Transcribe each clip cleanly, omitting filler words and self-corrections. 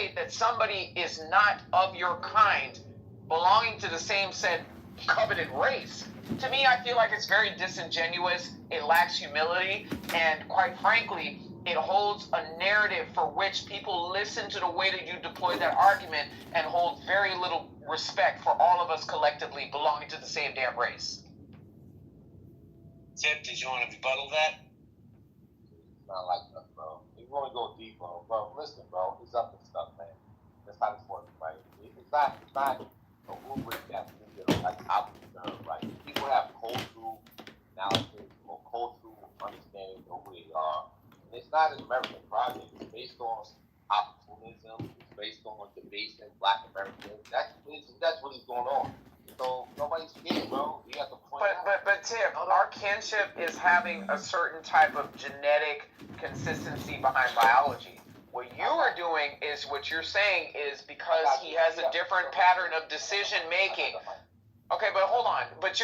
say that somebody is not of your kind, belonging to the same said coveted race, to me, I feel like it's very disingenuous. It lacks humility, and quite frankly, it holds a narrative for which people listen to the way that you deploy that argument and hold very little respect for all of us collectively belonging to the same damn race. Tip, did you want to rebuttal that? It's not like that, bro. You want to go deep, bro. Listen, bro. It's up and stuff, man. That's how this works, right? It's not a rubric that's like opposite, right? People have cultural analysis or cultural understanding of who they are. And it's not an American project. It's based on opportunism. It's based on debasing Black Americans. That's what is going on. So nobody's scared, bro. You have to point out. But Tim, our kinship is having a certain type of genetic consistency behind biology. What you are doing is, what you're saying is, because he has a different pattern of decision making. Okay, but hold on. But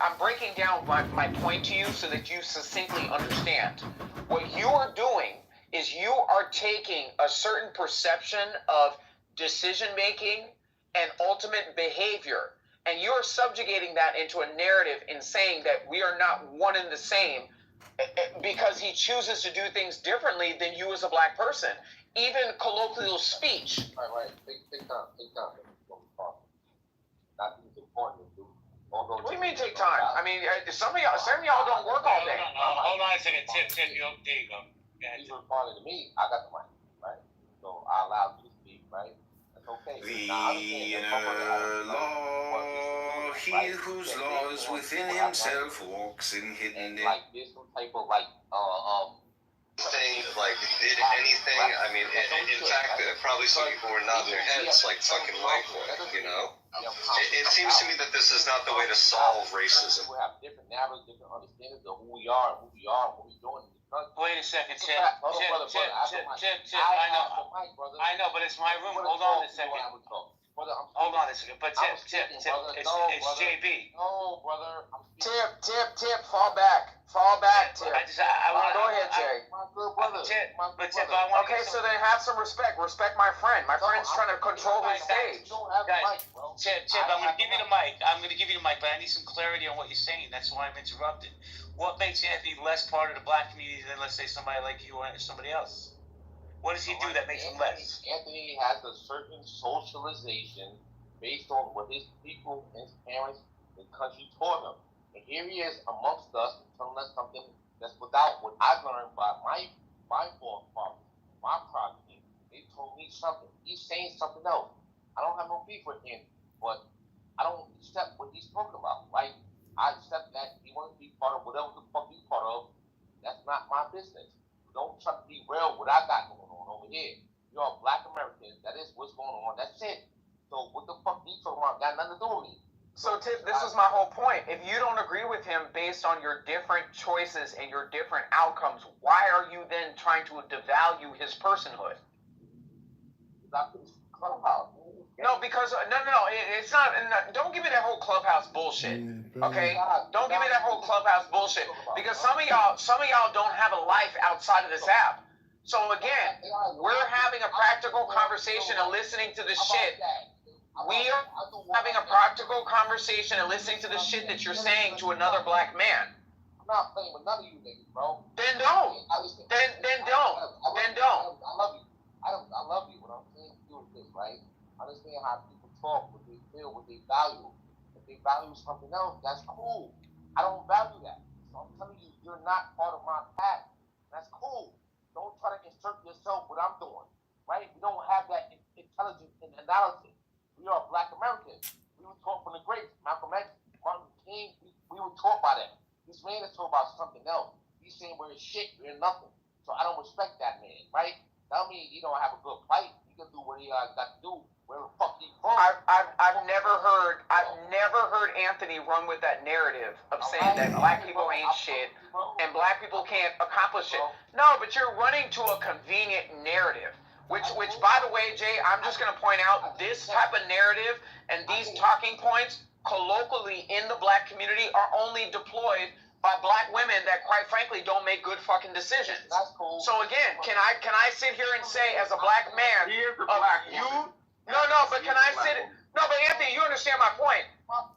I'm breaking down my point to you so that you succinctly understand. What you are doing is you are taking a certain perception of decision making and ultimate behavior, and you're subjugating that into a narrative in saying that we are not one and the same because he chooses to do things differently than you as a Black person. Even colloquial speech. Right. Take time. Nothing is important to do. What do you mean take time? I mean, some of y'all don't work all day. Hold on a second. Tip, there you go. He's responding to me. I got the mic, right? So I allowed you to speak, right? That's okay. He whose laws within himself walks in hidden. Like there's some type of thing, like, did anything. I mean, in fact, probably some people were nodding their heads like fucking white boy, you know? It seems to me that this is not the way to solve racism. We have different narratives, different understandings of who we are and what we're doing. Wait a second, Chip. I know, but it's my room. Hold on a second. Hold on a second. But Tip, it's JB. No, brother. Tip, fall back, Tip. I want to go ahead, Jay. My good brother. Tip, I want to. Okay, so then have some respect. Respect my friend. My friend's trying to control his stage. Guys, Tip, I'm going to give you the mic. But I need some clarity on what you're saying. That's why I'm interrupted. What makes Anthony less part of the Black community than, let's say, somebody like you or somebody else? What does he do that makes him less? Anthony has a certain socialization based on what his people, his parents, the country taught him. And here he is amongst us telling us something that's without what I've learned by my forefathers, my progeny. They told me something. He's saying something else. I don't have no beef with him, but I don't accept what he's talking about. Like, I accept that he wants to be part of whatever the fuck he's part of. That's not my business. Don't try to derail what I got going on over here. You're a Black American. That is what's going on. That's it. So what the fuck you talking about? Got nothing to do with me. So Tip, this is my whole point. If you don't agree with him based on your different choices and your different outcomes, why are you then trying to devalue his personhood? No, because no, it's not. Don't give me that whole Clubhouse bullshit. Okay, don't give me that whole Clubhouse bullshit, because some of y'all don't have a life outside of this app. So again, we're having a practical conversation and listening to this shit. We are having a practical conversation and listening to the shit that you're saying to another Black man. I'm not playing with none of you niggas, bro. Then don't. Then don't. I love you. I love you. What I'm saying to you is this, right? Understand how people talk, what they feel, what they value. If they value something else, that's cool. I don't value that. So I'm telling you, you're not part of my path. That's cool. Don't try to insert yourself what I'm doing, right? We don't have that intelligence and analysis. We are Black Americans. We were taught from the greats, Malcolm X, Martin Luther King. We were taught by that. This man is taught about something else. He's saying we're shit, we're nothing. So I don't respect that man, right? Tell me he don't have a good fight. He can do what he got to do. Where the fuck he from? I've never heard Anthony run with that narrative of saying that Black people ain't shit and Black people can't accomplish it. No, but you're running to a convenient narrative. Which, by the way, Jay, I'm just going to point out, this type of narrative and these talking points colloquially in the Black community are only deployed by black women that, quite frankly, don't make good fucking decisions. That's cool. So again, can I sit here and say, as a black man, He is a black you? woman. No, but can I sit? No, but Anthony, you understand my point.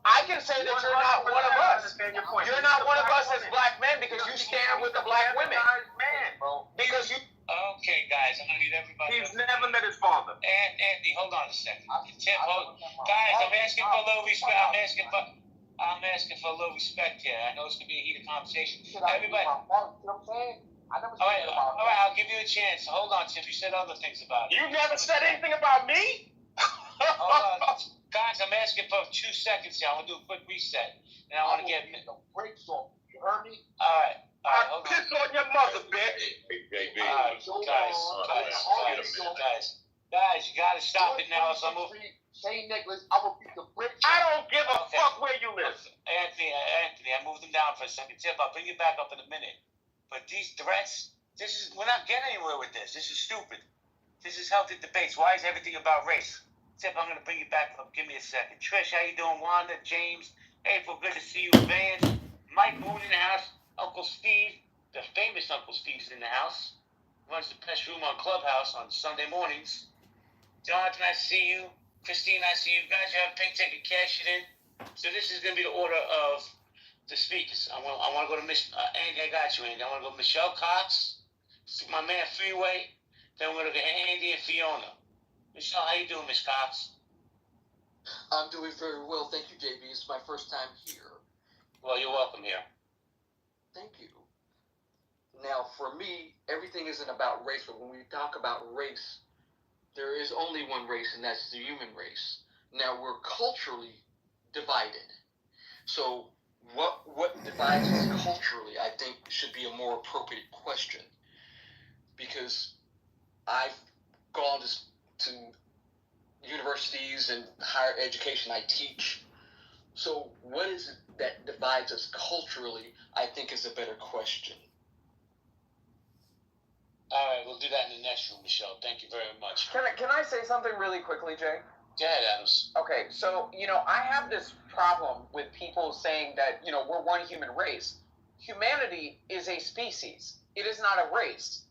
I can say that you're not one of us. You're not one of us as black men because you stand with the black women. Because you. Okay, guys, I'm gonna need everybody. He's never met his father. And Anthony, hold on a second. Tim, guys, I'm asking for a little respect. I'm asking for a little respect here. I know it's gonna be a heated conversation. Everybody. All right, I'll give you a chance. Hold on, Tim. You said other things about it. You never said anything about me? Hold on. Guys, I'm asking for 2 seconds here. I want to do a quick reset. And I want to get the brakes off. You heard me? All right, I'll hold on. piss on your mother, bitch. All right, guys, you gotta stop it now. So I'm moving. St. Nicholas, I will beat the brakes. I don't give a fuck where you live. Anthony, I moved them down for a second. Tip, I'll bring you back up in a minute. But these threats, we're not getting anywhere with this. This is stupid. This is healthy debates. Why is everything about race? Tip, I'm gonna bring you back up. Give me a second. Trish, how you doing? Wanda, James, April, good to see you. Vance, Mike Moon in the house. Uncle Steve, the famous Uncle Steve's in the house. Runs the best room on Clubhouse on Sunday mornings. Jonathan, I see you. Christine, I see you. Guys, you have a pink ticket, cash it in. So this is going to be the order of the speakers. I want to go to Andy. I got you, Andy. I want to go Michelle Cox, my man Freeway. Then we're going to go Andy and Fiona. Michelle, how you doing, Miss Cox? I'm doing very well, thank you, JB. It's my first time here. Well, you're welcome here. Thank you. Now, for me, everything isn't about race, but when we talk about race, there is only one race, and that's the human race. Now, we're culturally divided. So what divides us culturally, I think, should be a more appropriate question. Because I've gone to universities and higher education. I teach. So what is it that divides us culturally, I think, is a better question. All right, we'll do that in the next room, Michelle. Thank you very much. Can I say something really quickly, Jay? Go ahead, Adams. Okay, so, I have this problem with people saying that, we're one human race. Humanity is a species. It is not a race.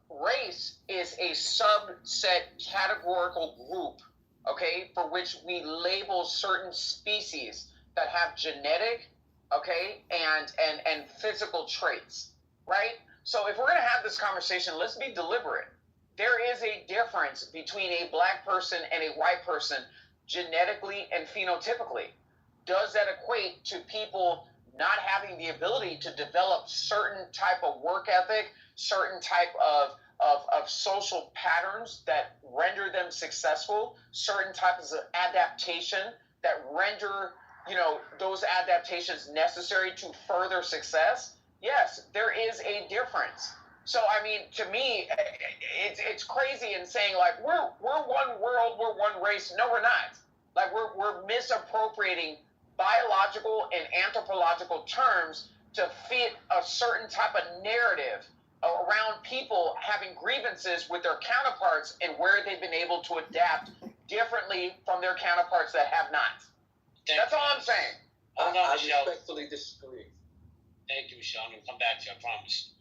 Race is a subset categorical group, okay, for which we label certain species that have genetic, okay, and physical traits, right? So if we're going to have this conversation, let's be deliberate. There is a difference between a black person and a white person genetically and phenotypically. Does that equate to people not having the ability to develop certain type of work ethic, certain type of social patterns that render them successful, certain types of adaptation that render, those adaptations necessary to further success? Yes, there is a difference. So, to me, it's crazy in saying, like, we're one world, we're one race. No, we're not. Like, we're misappropriating biological and anthropological terms to fit a certain type of narrative around people having grievances with their counterparts and where they've been able to adapt differently from their counterparts that have not. That's all I'm saying. Hold on, I Michelle. respectfully disagree. Thank you, Michelle. I'm going to come back to you, I promise.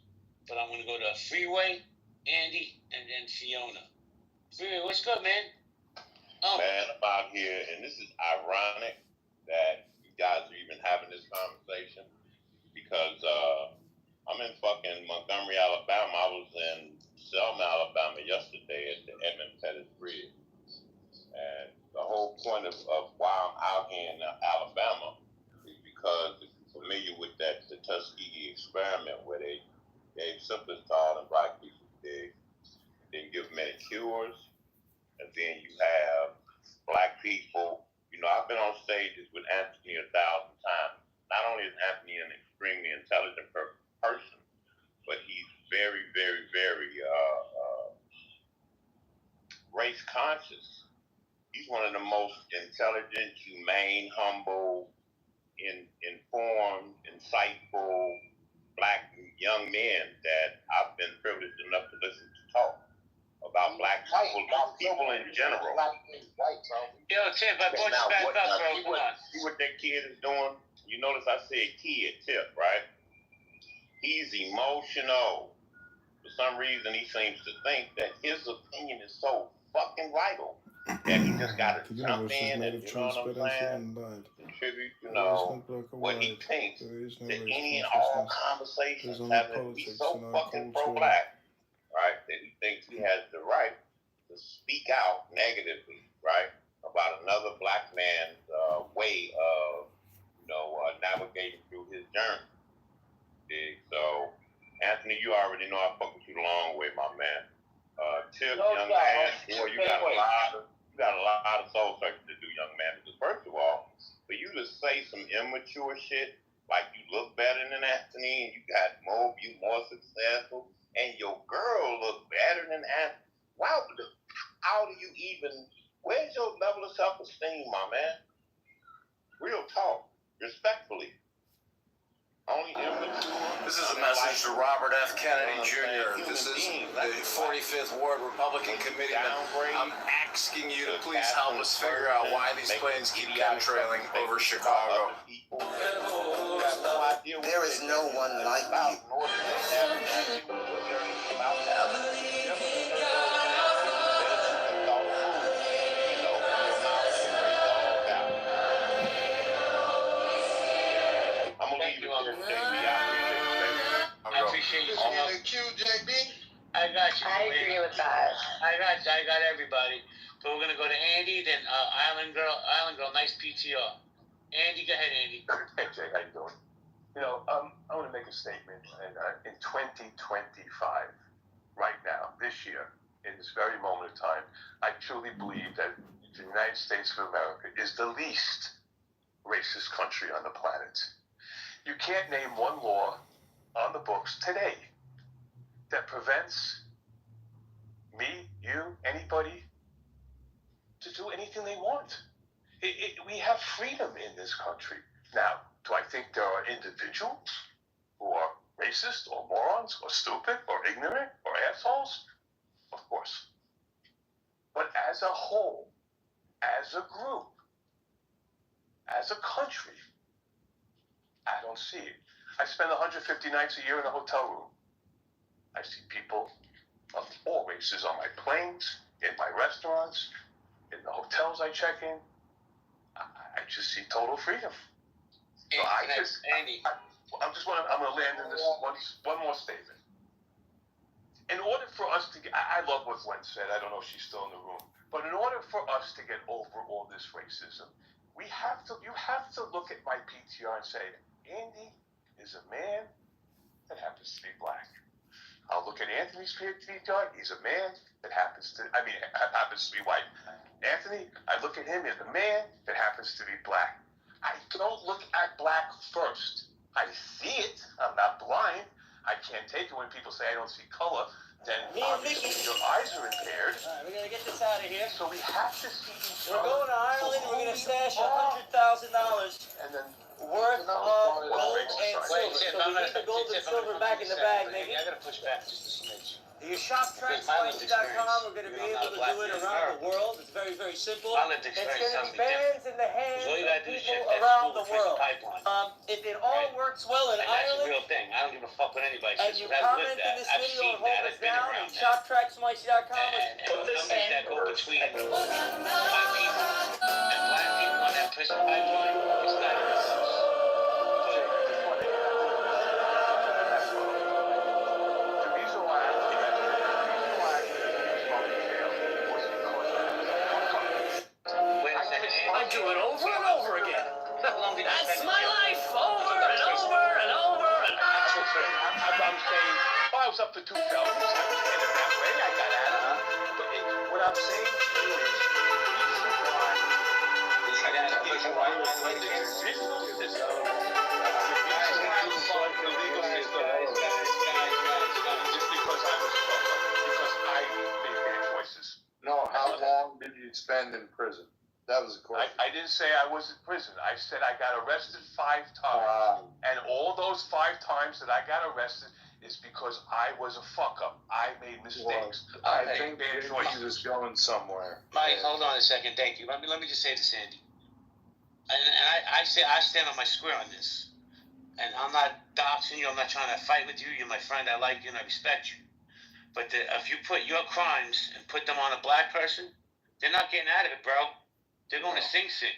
But I'm going to go to Freeway, Andy, and then Fiona. Freeway, what's good, man? Oh. Man, I'm out here, and this is ironic that you guys are even having this conversation because I'm in fucking Montgomery, Alabama. I was in Selma, Alabama yesterday at the Edmund Pettus Bridge. And the whole point of why I'm out here in Alabama is because if you're familiar with that the Tuskegee experiment where they gave Simplitol and black people big, then give manicures, and then you have black people. I've been on stages with Anthony 1,000 times. Not only is Anthony an extremely intelligent person, but he's very, very, very race conscious. He's one of the most intelligent, humane, humble, informed, insightful black young men that I've been privileged enough to listen to talk about black people, about people in general. Yo, Tim, I brought you back up, bro. See what that kid is doing You notice I said kid, Tip, right? He's emotional. For some reason, he seems to think that his opinion is so fucking vital that he just got to jump in and, you know what I'm saying, contribute, you know, what he thinks to any and all conversations having to be so fucking pro-black, right, that he thinks he has the right to speak out negatively, right, about another black man's way of, you know, navigating through his journey. So, Anthony, you already know I fuck with you the long way, my man. Tip, young man, boy, you got a lot of soul searching to do, young man. Because first of all, for you to say some immature shit like you look better than Anthony and you more successful, and your girl look better than Anthony. Wow, how do you even? Where's your level of self-esteem, my man? Real talk, respectfully. This is a message to Robert F. Kennedy Jr. This is the 45th Ward Republican Committeeman. I'm asking you to please help us figure out why these planes keep chemtrailing over Chicago. There is no one like you. I appreciate you. JB? I got you. I agree with that. I got everybody. So we're gonna go to Andy, then Island Girl, nice PTR. Andy, go ahead, Andy. Hey Jay, how you doing? You know, I want to make a statement. And in 2025, right now, this year, in this very moment of time, I truly believe that the United States of America is the least racist country on the planet. You can't name one law on the books today that prevents me, you, anybody to do anything they want. We have freedom in this country. Now, do I think there are individuals who are racist or morons or stupid or ignorant or assholes? Of course. But as a whole, as a group, as a country, I don't see it. I spend 150 nights a year in a hotel room. I see people of all races on my planes, in my restaurants, in the hotels I check in. I just see total freedom. So I'm going to land in this one more statement. In order for us to get, I love what Gwen said. I don't know if she's still in the room. But in order for us to get over all this racism, you have to look at my PTR and say, Andy is a man that happens to be black. I'll look at Anthony's PTR. He's a man that happens to be white. Anthony, I look at him as a man that happens to be black. I don't look at black first. I see it. I'm not blind. I can't take it when people say I don't see color. Then obviously your eyes are impaired. All right, we're going to get this out of here. So we have to see each other. We're going to Ireland. We're going to stash $100,000 and then worth of gold and silver. So we need the gold and silver back in the bag, maybe. I got to push back just a smidge. Your shoptrackspicy.com, we're going to be able to do it around the world. It's very, very simple. It's going to be bands in the hands of people around the world. If it all works well in Ireland, that's a real thing. I don't give a fuck what anybody says. and you comment in this video and hold us down at shoptrackspicy.com, let's make that go between white people and black people on that prison pipeline. It's not enough. I do it over and over again. That's my life, over and over and over and over. I'm saying, I was up to 2 felons. I was headed that way. I got out of it. But what I'm saying to you is, the reason why the judicial system, just because I was fucked up, because I made bad choices. No, how long did you spend in prison? That was a question. I didn't say I was in prison. I said I got arrested 5 times. And all those 5 times that I got arrested is because I was a fuck up. I made mistakes. I think bad choices is going somewhere. Mike, hold on a second. Thank you. Let me just say this, Andy. I say I stand on my square on this. And I'm not doxing you. I'm not trying to fight with you. You're my friend. I like you and I respect you. But if you put your crimes and put them on a black person, they're not getting out of it, bro. They're going to Sing Sing.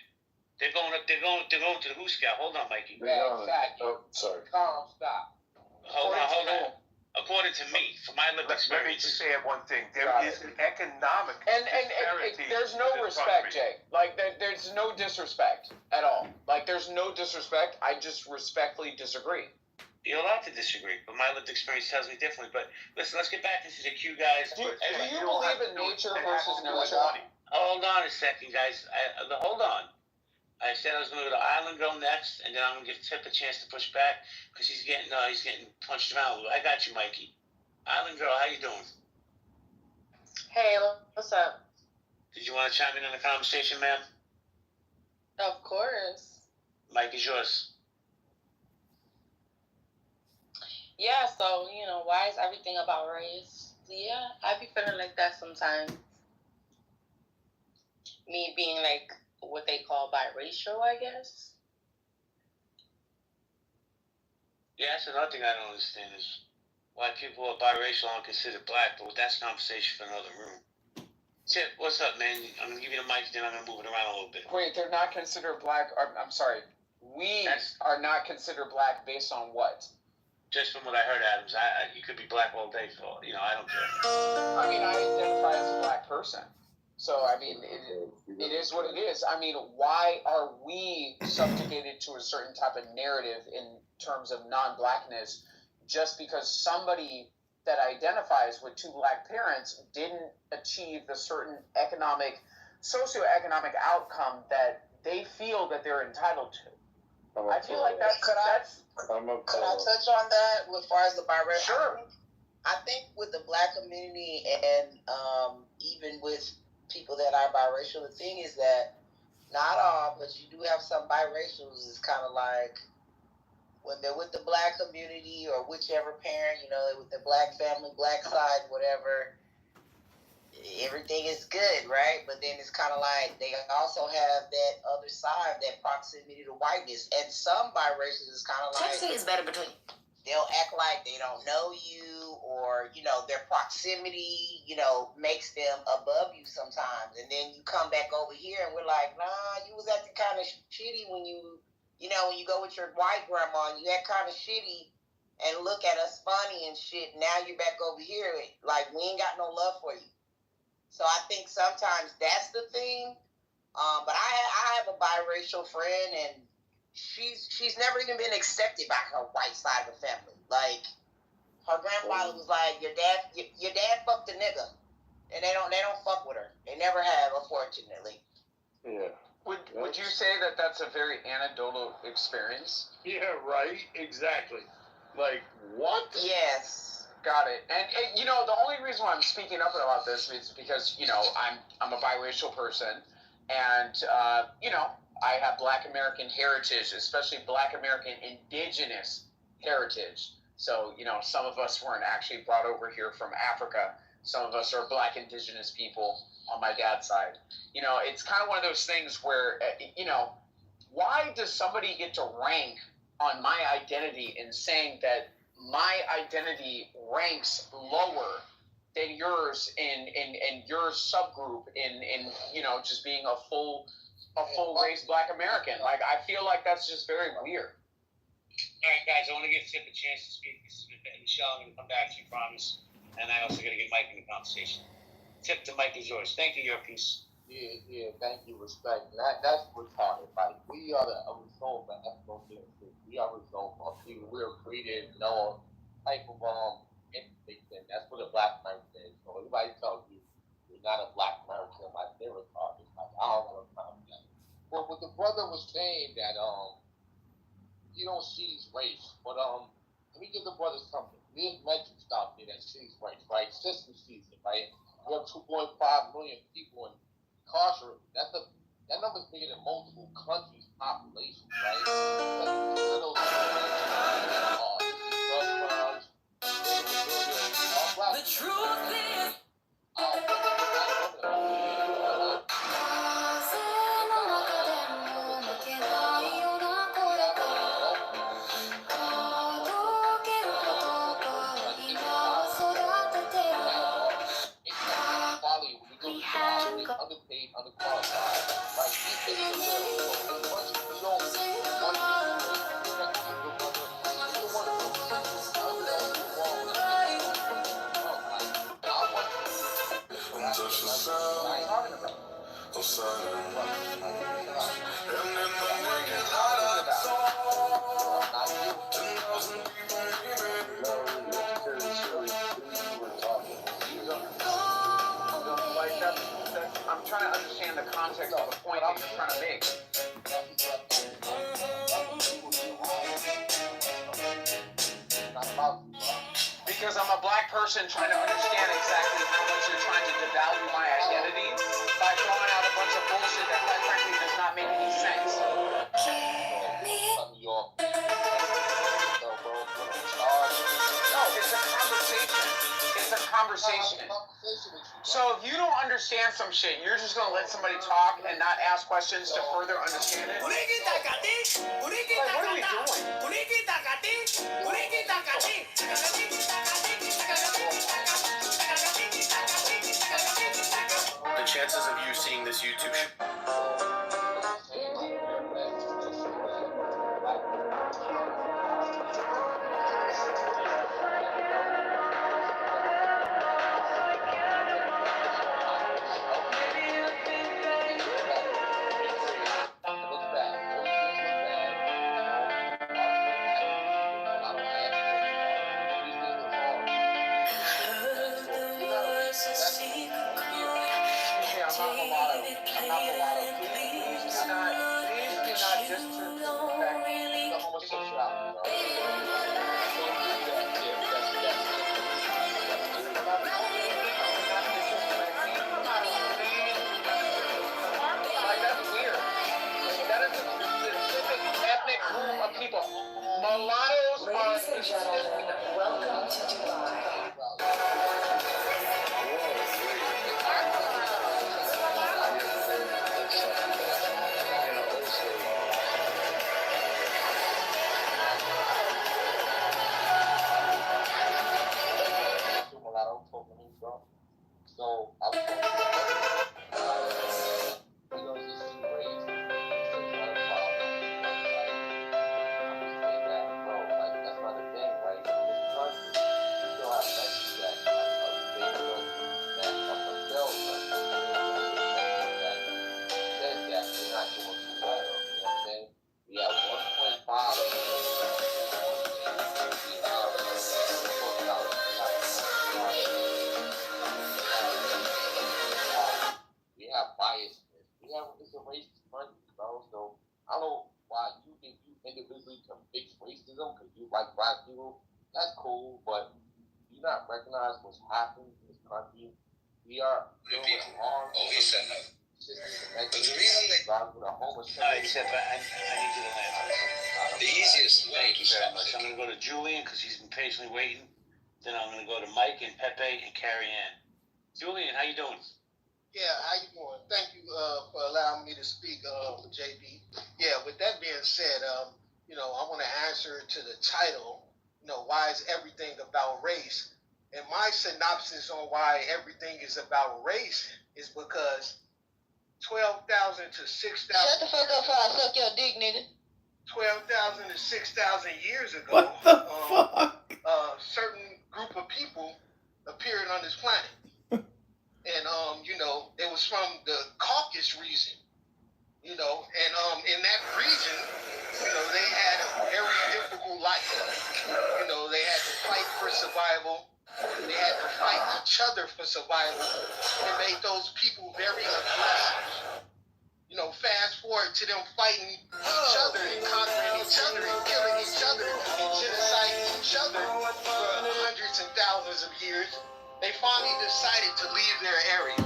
They're going to the Who Scout. Hold on, Mikey. Oh, sorry. Carl, stop. Hold on. According to me, from my lived Let me experience. just say one thing. There is an economic And disparity there's no in this respect, country. Jay. Like there's no disrespect at all. Like there's no disrespect. I just respectfully disagree. You're allowed to disagree, but my lived experience tells me differently. But listen, let's get back into the Q guys. Do you believe in nature versus nurture? Hold on a second, guys. Hold on. I said I was going to go to Island Girl next, and then I'm going to give Tip a chance to push back because he's getting punched around. I got you, Mikey. Island Girl, how you doing? Hey, what's up? Did you want to chime in on the conversation, ma'am? Of course. Mike is yours. Yeah, so, why is everything about race? Yeah, I be feeling like that sometimes. Me being like what they call biracial, I guess. Yeah, that's another thing I don't understand is why people are biracial aren't considered black, but that's a conversation for another room. Tip, what's up, man? I'm going to give you the mic, then I'm going to move it around a little bit. Wait, they're not considered black. I'm sorry. We are not considered black based on what? Just from what I heard, Adams, you could be black all day, so, I don't care. I mean, I identify as a black person. So, I mean, it is what it is. I mean, why are we subjugated to a certain type of narrative in terms of non-blackness just because somebody that identifies with two black parents didn't achieve the certain socioeconomic outcome that they feel that they're entitled to? I feel like that's... Could I touch on that as far as the biracial? Sure. I think with the black community and even with people that are biracial, the thing is that not all, but you do have some biracials. It's kind of like when they're with the black community or whichever parent, with the black family, black side, whatever, everything is good, right? But then it's kind of like they also have that other side, that proximity to whiteness. And some biracials is kind of like... Texting is better between... They'll act like they don't know you, or, their proximity, makes them above you sometimes. And then you come back over here and we're like, nah, you was acting kind of shitty when you go with your white grandma and you act kind of shitty and look at us funny and shit. Now you're back over here. Like, we ain't got no love for you. So I think sometimes that's the thing. But I have a biracial friend, and she's never even been accepted by her white side of the family. Like, her grandfather was like, your dad fucked a nigga, and they don't fuck with her. They never have, unfortunately. Yeah. Would you say that that's a very anecdotal experience? Yeah, right. Exactly. Like, what? Yes. Got it. And the only reason why I'm speaking up about this is because I'm a biracial person, and I have Black American heritage, especially Black American indigenous heritage. So some of us weren't actually brought over here from Africa. Some of us are Black indigenous people on my dad's side. It's kind of one of those things where why does somebody get to rank on my identity in saying that my identity ranks lower than yours in your subgroup in just being a full race Black American? Like, I feel like that's just very weird. All right, guys, I want to give Tip a chance to speak. Michelle, I'm going to come back to you, promise. And I also got to get Mike in the conversation. Tip, the mic is yours. Thank you, your piece. Yeah, thank you, respect. That's retarded. Like, we are a result of ethnogenesis. We are a result of people. We are created, type of instinct. That's what a black man is. So everybody tells you you're not a black American, like they're retarded. Like, I don't know about that. But what the brother was saying that he don't see his race. But let me give the brother something. We mentioned stuff here that sees race, right? System sees it, right? We have 2.5 million people incarcerated. That number's bigger than multiple countries' population, right? The truth is... underpaid, underqualified. Right? These things are real. And once you don't want to respect your brother, you don't want to I'm trying to understand the context of the point that you're trying to make. Because I'm a black person trying to understand exactly how much you're trying to devalue my identity by throwing out a bunch of bullshit that quite frankly does not make any sense. No, it's a conversation. It's a conversation. So if you don't understand some shit, you're just gonna let somebody talk and not ask questions to further understand it? Like, what are we doing? The chances of you seeing this YouTube show. People. Mulattoes are... Ladies and gentlemen, welcome to Dubai. So I was individually can fix racism because you like black people, that's cool, but do you not recognize what's happening in this country? We are doing harm. But the reason they... Alright, Tip, I need you to laugh. The easiest way to stop much. I'm going to go to Julian because he's been patiently waiting. Then I'm going to go to Mike and Pepe and Carrie Ann. Julian, how you doing? Yeah, how you doing? Thank you for allowing me to speak, JB. Yeah, with that being said, I want to answer to the title, why is everything about race? And my synopsis on why everything is about race is because 12,000 to 6,000... Shut the fuck up before I suck your dick, nigga. 12,000 to 6,000 years ago, what the fuck? A certain group of people appeared on this planet. And, it was from the Caucasus region, and in that region, they had a very difficult life. They had to fight for survival. They had to fight each other for survival. It made those people very aggressive. Fast forward to them fighting each other and conquering each other and killing each other and genociding each other for hundreds and thousands of years. They finally decided to leave their area.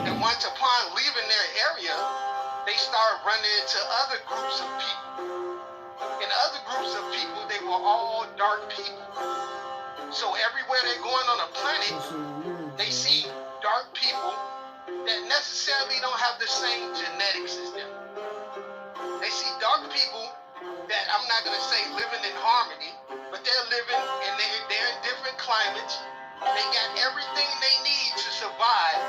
And once upon leaving their area, they started running into other groups of people. And other groups of people, they were all dark people. So everywhere they're going on a planet, they see dark people that necessarily don't have the same genetics as them. They see dark people that I'm not going to say living in harmony, but they're living and they're in different climates. They got everything they need to survive,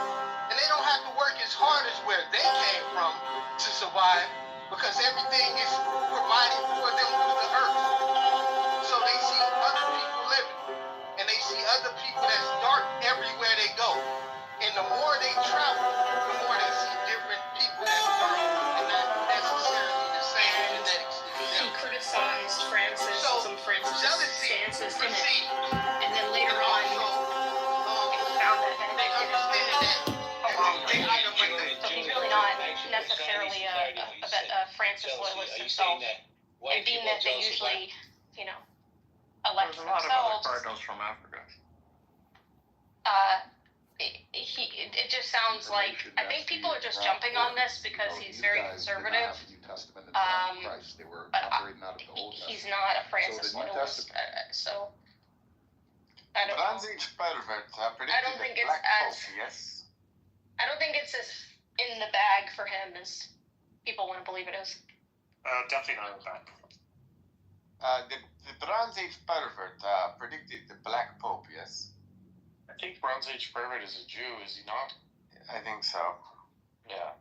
And they don't have to work as hard as where they came from to survive because everything is provided for them through the earth. So they see other people living and they see other people that's dark everywhere they go. And the more they travel, the more they see different people that's dark and not necessarily the same genetics as them. He criticized Francis, some Francis stances in it. And then later on, he found that Benedict had been along with it. So he's really not necessarily a Francis loyalist himself. And being that they usually, elect for themselves. Cardinals from Africa. It just sounds like, I think people are just jumping on this because he's very conservative. But he's not a Francis loyalist, so I don't know. I don't think it's as in the bag for him as people want to believe it is. Definitely not in the bag. The Bronze Age pervert predicted the Black Pope, yes? I think Bronze Age pervert is a Jew, is he not? I think so. Yeah.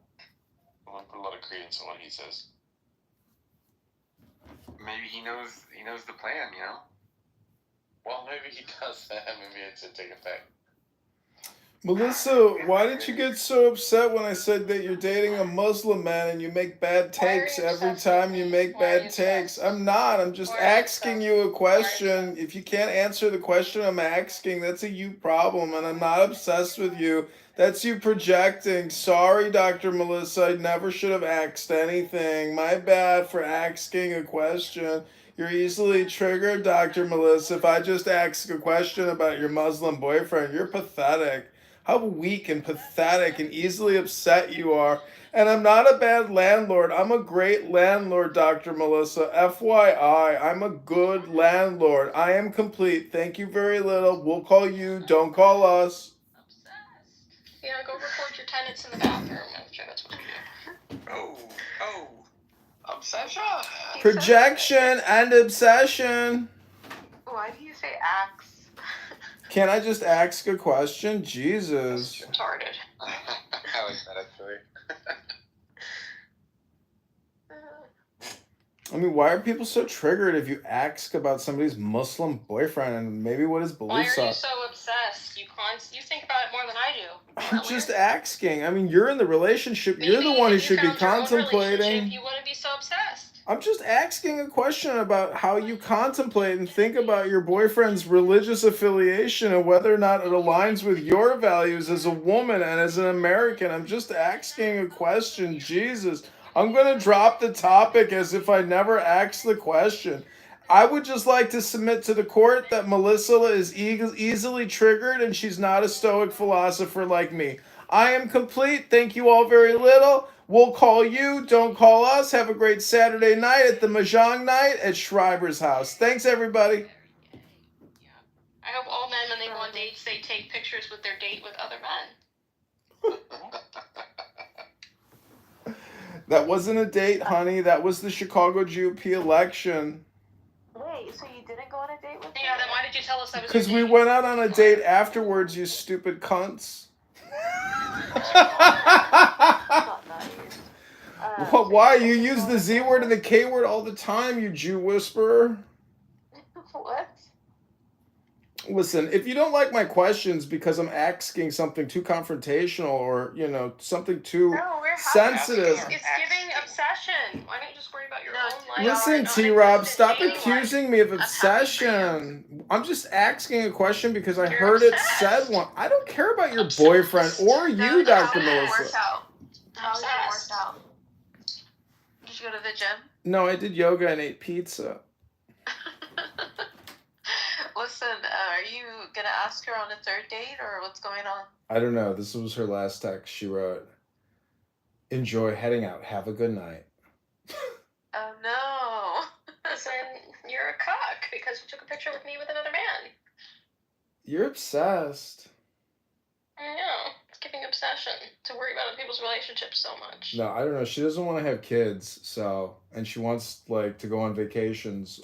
I wouldn't put a lot of credence on what he says. Maybe he knows the plan, Well, maybe he does that. Maybe it's a take effect. Melissa, why did you get so upset when I said that you're dating a Muslim man and you make bad takes every time you make bad takes? I'm not. I'm just asking you a question. If you can't answer the question I'm asking, that's a you problem, and I'm not obsessed with you. That's you projecting. Sorry, Dr. Melissa. I never should have asked anything. My bad for asking a question. You're easily triggered, Dr. Melissa. If I just ask a question about your Muslim boyfriend, you're pathetic. How weak and pathetic and easily upset you are. And I'm not a bad landlord. I'm a great landlord, Dr. Melissa. FYI, I'm a good landlord. I am complete. Thank you very little. We'll call you. Don't call us. Yeah, go record your tenants in the bathroom. I'm sure that's what you do. Oh. Obsession. Projection and obsession. Why do you say axe? Can I just ask a question? Jesus. That's retarded. I like that, actually. I mean, why are people so triggered if you ask about somebody's Muslim boyfriend and maybe what his beliefs are? Why are you so obsessed? You think about it more than I do. I'm just asking. I mean, you're in the relationship. You're the one who should be contemplating. You wouldn't be so obsessed. I'm just asking a question about how you contemplate and think about your boyfriend's religious affiliation and whether or not it aligns with your values as a woman and as an American. I'm just asking a question. Jesus. I'm going to drop the topic as if I never asked the question. I would just like to submit to the court that Melissa is easily triggered and she's not a stoic philosopher like me. I am complete. Thank you all very little. We'll call you. Don't call us. Have a great Saturday night at the Mahjong night at Schreiber's house. Thanks, everybody. I hope all men, when they go on dates, they take pictures with their date with other men. That wasn't a date, honey. That was the Chicago GOP election. Wait, so you didn't go on a date with me? Yeah, then why did you tell us I was Because we went out on a date afterwards, you stupid cunts. Why? You use the Z word and the K word all the time, you Jew whisperer. What? Listen, if you don't like my questions because I'm asking something too confrontational or, something too sensitive. It's giving obsession. Why don't you just worry about your own life? Listen, T-Rob, stop accusing me of obsession. I'm just asking a question because I heard it said one. I don't care about your boyfriend or you, Dr. Melissa. How's that worked out? Did you go to the gym? No, I did yoga and ate pizza. Listen, are you gonna ask her on a third date or what's going on? I don't know. This was her last text. She wrote, "Enjoy heading out. Have a good night." Oh no. Listen, you're a cuck because you took a picture with me with another man. You're obsessed. I know. It's giving obsession to worry about other people's relationships so much. No, I don't know. She doesn't want to have kids, and she wants to go on vacations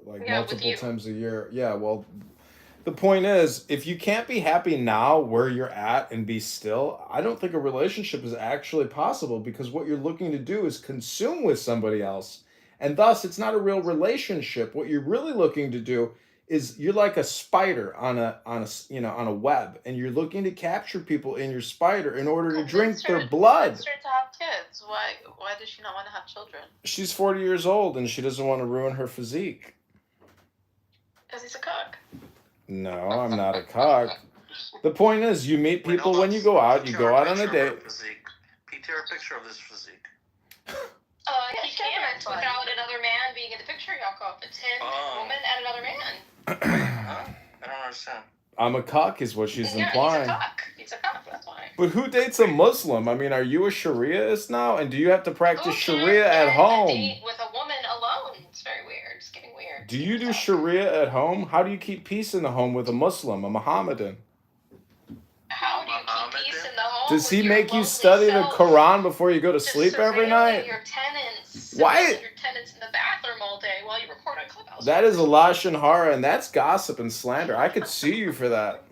multiple times a year. Yeah, well, The point is, if you can't be happy now where you're at and be still, I don't think a relationship is actually possible, because what you're looking to do is consume with somebody else. And thus, it's not a real relationship. What you're really looking to do is, you're like a spider on a web, and you're looking to capture people in your spider in order to drink their blood. Convince her to have kids. Why does she not want to have children? She's 40 years old and she doesn't want to ruin her physique. Because he's a cook. No, I'm not a cock. The point is, you meet people when you go out. You go out on a date. PTR a picture of this physique. He can't without another man being in the picture, Yakov. It's him, a woman, and another man. Huh? I don't understand. I'm a cock is what she's Yeah, implying. he's a cock, that's why. But who dates a Muslim? I mean, are you a Shariaist now? And do you have to practice Sharia at home? Date with a woman alone. It's very weird. It's getting weird. Do you do Sharia at home? How do you keep peace in the home with a Muslim, a Mohammedan? How do you keep peace in the home? Does he make you study the Quran before you go to sleep every night? Your tenants. Why? Your tenants in the bathroom all day while you record on Clubhouse. That is a lashon hara, and that's gossip and slander. I could sue you for that.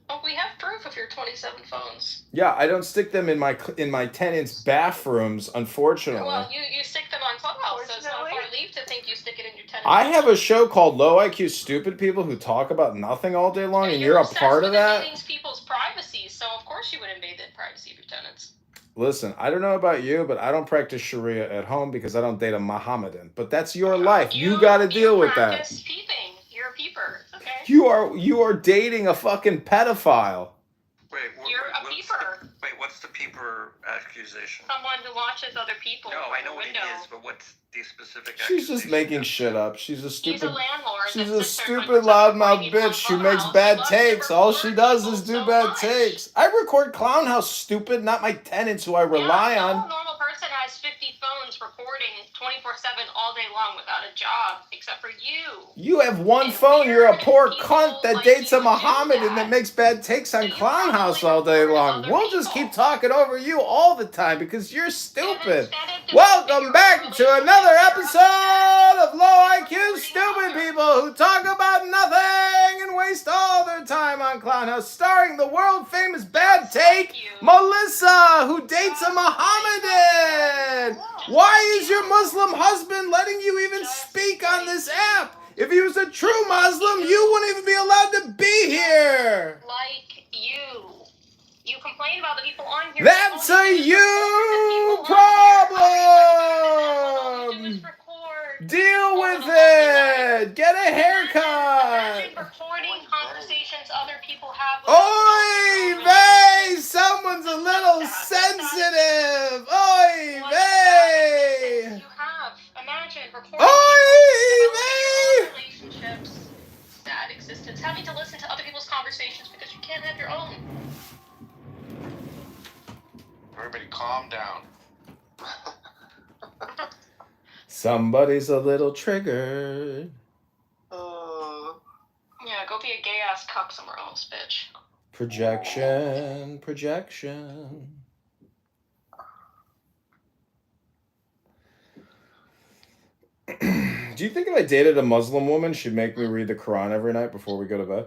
Oh, we have proof of your 27 phones. Yeah, I don't stick them in my tenants' bathrooms, unfortunately. Well, you stick them on Clubhouse, so it's not far leave to think you stick it in your tenants. I have a show called Low IQ Stupid People Who Talk About Nothing all day long, and you're a part of that? Invading people's privacy, so of course you would invade the privacy of your tenants. Listen, I don't know about you, but I don't practice Sharia at home because I don't date a Mohammedan. But that's your life. You got to deal with that. Practice peeping. You're a peeper, okay? You are dating a fucking pedophile. You're a peeper. Wait, what's the peeper accusation? Someone who watches other people. No, I know what window. it is, but what's the specific She's just making shit up. She's a stupid. He's a landlord. She's a stupid loudmouth bitch who makes bad takes. All she does is do bad takes. I record Clown House, stupid, not my tenants who I rely on. No normal person has 50 phones recording 24/7 all day long without a job, except for you. You have one phone. You're a poor cunt that dates a Mohammedan that makes bad takes on Clown House all day long. We'll just keep talking over you all the time because you're stupid. Welcome back to another episode of Low IQ Stupid People Who Talk About Nothing and Waste all their time on Clown House, starring the world famous bad take, Melissa, who dates a Mohammedan. Why is your Muslim husband letting you even speak on this app? If he was a true Muslim, you wouldn't even be allowed to be here. Like you. You complain about the people on here. That's a you problem. Deal with it. Get a haircut. Imagine recording conversations other people have. Oy vey! Someone's a little sensitive. Oy vey! You have. Imagine recording Oy vey! relationships, sad existence, having to listen to other people's conversations because you can't have your own. Everybody calm down. Somebody's a little triggered. Yeah, go be a gay ass cuck somewhere else, bitch. Projection. Do you think if I dated a Muslim woman, she'd make me read the Quran every night before we go to bed?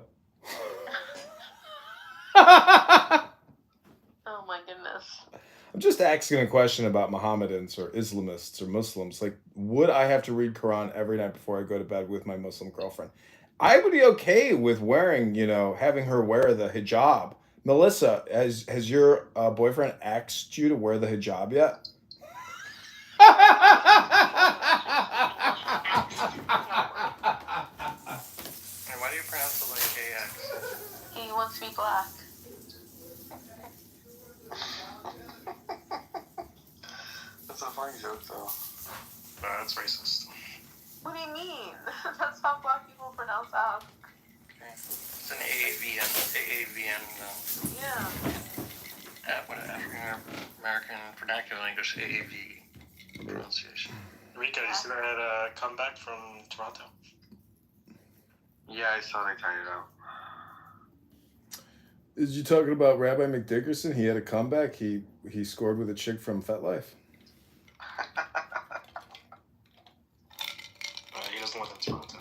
Oh my goodness. I'm just asking a question about Mohammedans or Islamists or Muslims. Like, would I have to read Quran every night before I go to bed with my Muslim girlfriend? I would be okay with wearing, having her wear the hijab. Melissa, has your boyfriend asked you to wear the hijab yet? Why do you pronounce it like AX? He wants me black. That's a funny joke, though. That's racist. What do you mean? That's how black people pronounce out. Okay. It's an AAVN. Yeah. What African American vernacular English AAV pronunciation. Rico, you see that comeback from Toronto? Yeah, I saw they tied it out. Is you talking about Rabbi McDickerson? He had a comeback. He scored with a chick from FetLife. He doesn't live in Toronto.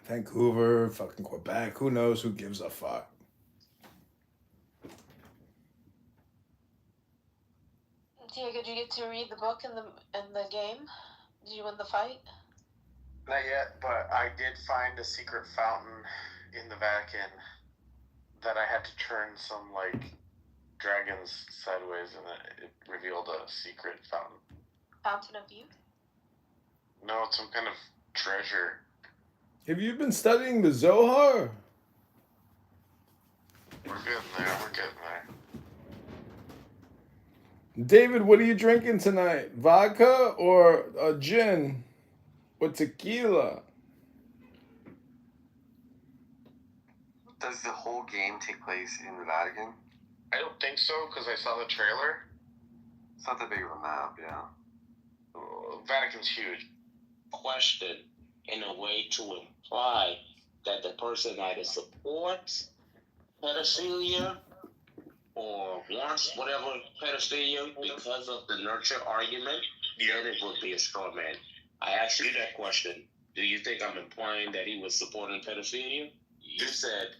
Vancouver, fucking Quebec. Who knows? Who gives a fuck? Diego, did you get to read the book in the game? Did you win the fight? Not yet, but I did find a secret fountain in the Vatican that I had to turn some, like, dragons sideways, and it revealed a secret fountain. Fountain of Youth? No, it's some kind of treasure. Have you been studying the Zohar? We're getting there, we're getting there. David, what are you drinking tonight? Vodka or gin? Or tequila? Does the whole game take place in the Vatican? I don't think so, because I saw the trailer. It's not that big of a map, yeah. Vatican's huge. Question in a way to imply that the person either supports pedophilia or wants whatever pedophilia because of the nurture argument, then it would be a straw man. I asked you that question. Do you think I'm implying that he was supporting pedophilia? You said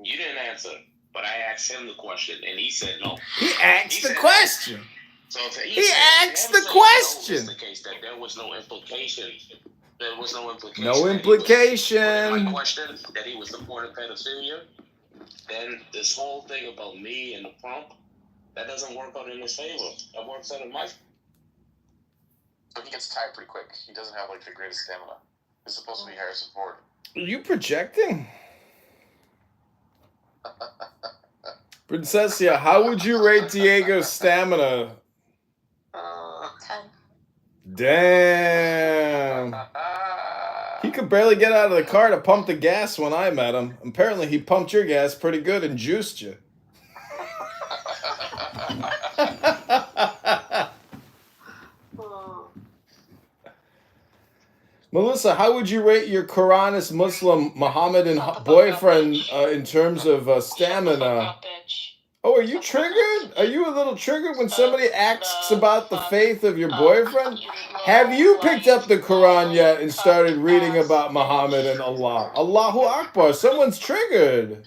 you didn't answer, but I asked him the question, and he said no. He asked the question. So he asked the question. No, the case that there was no implication. There was no implication. No implication. My question that he was supporting pedophilia. Then this whole thing about me and the pump, that doesn't work out in his favor. That works out in my. So he gets tired pretty quick. He doesn't have like the greatest stamina. He's supposed to be Harrison Ford. Are you projecting? Princessia, how would you rate Diego's stamina? 10. Damn. He could barely get out of the car to pump the gas when I met him. Apparently he pumped your gas pretty good and juiced you. Melissa, how would you rate your Quranist Muslim Mohammedan boyfriend in terms of stamina? Oh, are you triggered? Are you a little triggered when somebody asks about the faith of your boyfriend? Have you picked up the Quran yet and started reading about Muhammad and Allah? Allahu Akbar. Someone's triggered.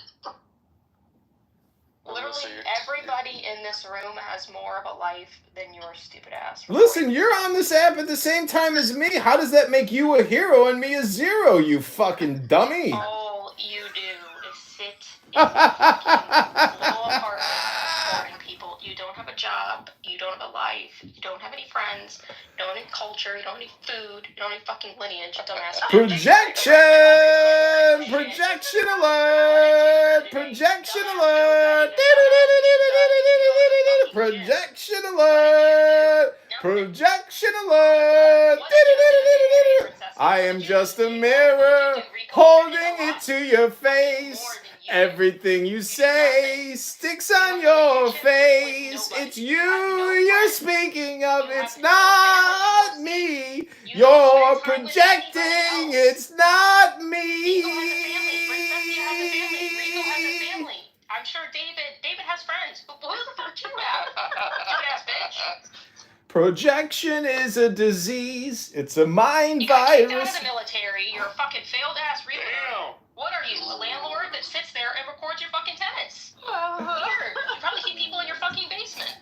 Literally everybody in this room has more of a life than your stupid ass. Listen, you're on this app at the same time as me. How does that make you a hero and me a zero, you fucking dummy? All you do is sit in your fucking little apartment supporting people. You don't have a job. You don't have a life. You don't have any friends. You don't have any culture. You don't have any food. You don't have any fucking lineage. You don't ask. Projection! Projection alert! Projection alert! Projection alert! Projection alert! I am just a mirror holding it to your face. Everything you say sticks on your face. It's you you're speaking of. It's not me. You're projecting. It's not me. I'm sure David has friends. Who the fuck you have? Ass bitch. Projection is a disease. It's a mind You got kicked out virus. of the military. You're a fucking failed ass realtor. What are you, a landlord that sits there and records your fucking tenants? Weird. You probably keep people in your fucking basement.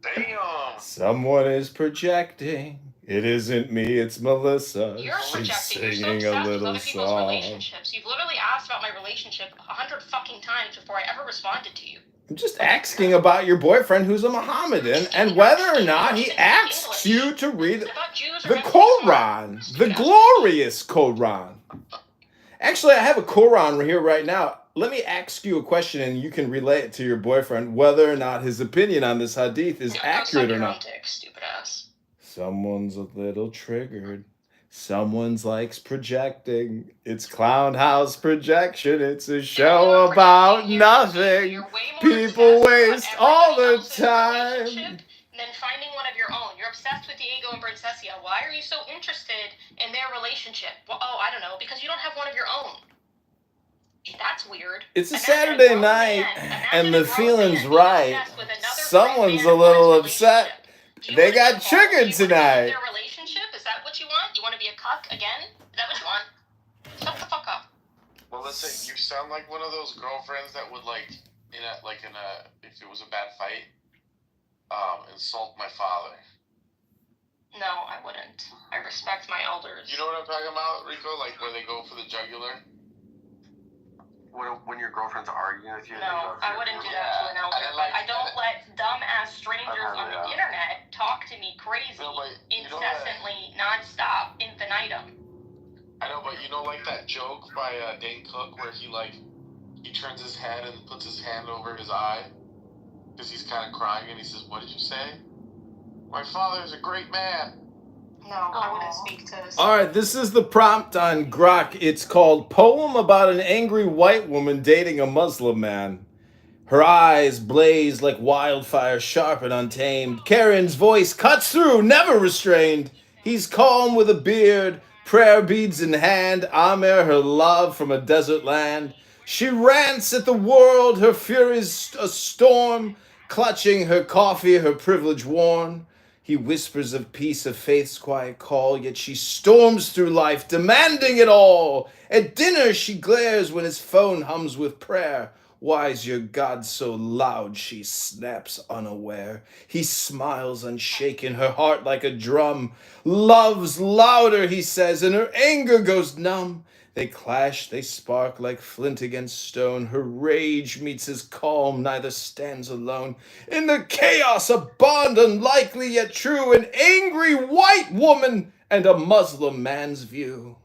Damn. Someone is projecting. It isn't me, it's Melissa. You're She's projecting. You're so singing obsessed a with little other people's song. relationships. You've literally asked about my relationship 100 fucking times before I ever responded to you. I'm just asking about your boyfriend who's a Mohammedan and whether or not he asks you to read the Quran, the glorious Quran. Actually, I have a Quran here right now. Let me ask you a question and you can relay it to your boyfriend whether or not his opinion on this hadith is accurate or not. Stupid ass. Someone's a little triggered. Someone's likes projecting. It's Clown House Projection. It's a show about nothing. People waste all the time. And then finding one of your own. You're obsessed with Diego and Princessia. Why are you so interested in their relationship? Well, I don't know. Because you don't have one of your own. That's weird. It's a Saturday night and the feeling's right. Someone's a little upset. They got triggered tonight. Their relationship? Is that what you want? You want to be a cuck again? Is that what you want? Shut the fuck up. Melissa, you sound like one of those girlfriends that would if it was a bad fight, insult my father. No, I wouldn't. I respect my elders. You know what I'm talking about, Rico? Like where they go for the jugular? When your girlfriend's arguing with you? No, I wouldn't do that to an elder. But I don't let dumbass strangers on the internet talk to me crazy, incessantly, nonstop, infinitum. I know, but you know, like that joke by Dane Cook where he turns his head and puts his hand over his eye because he's kind of crying and he says, "What did you say? My father is a great man." No, I wouldn't speak to. All right, this is the prompt on Grok. It's called Poem About an Angry White Woman Dating a Muslim Man. Her eyes blaze like wildfire, sharp and untamed. Karen's voice cuts through, never restrained. He's calm with a beard, prayer beads in hand. Amir, her love from a desert land. She rants at the world, her fury's a storm. Clutching her coffee, her privilege worn. He whispers of peace, of faith's quiet call, yet she storms through life, demanding it all. At dinner, she glares when his phone hums with prayer. Why's your God so loud? She snaps unaware. He smiles unshaken, her heart like a drum. Love's louder, he says, and her anger goes numb. They clash, they spark like flint against stone. Her rage meets his calm, neither stands alone. In the chaos, a bond unlikely yet true. An angry white woman and a Muslim man's view.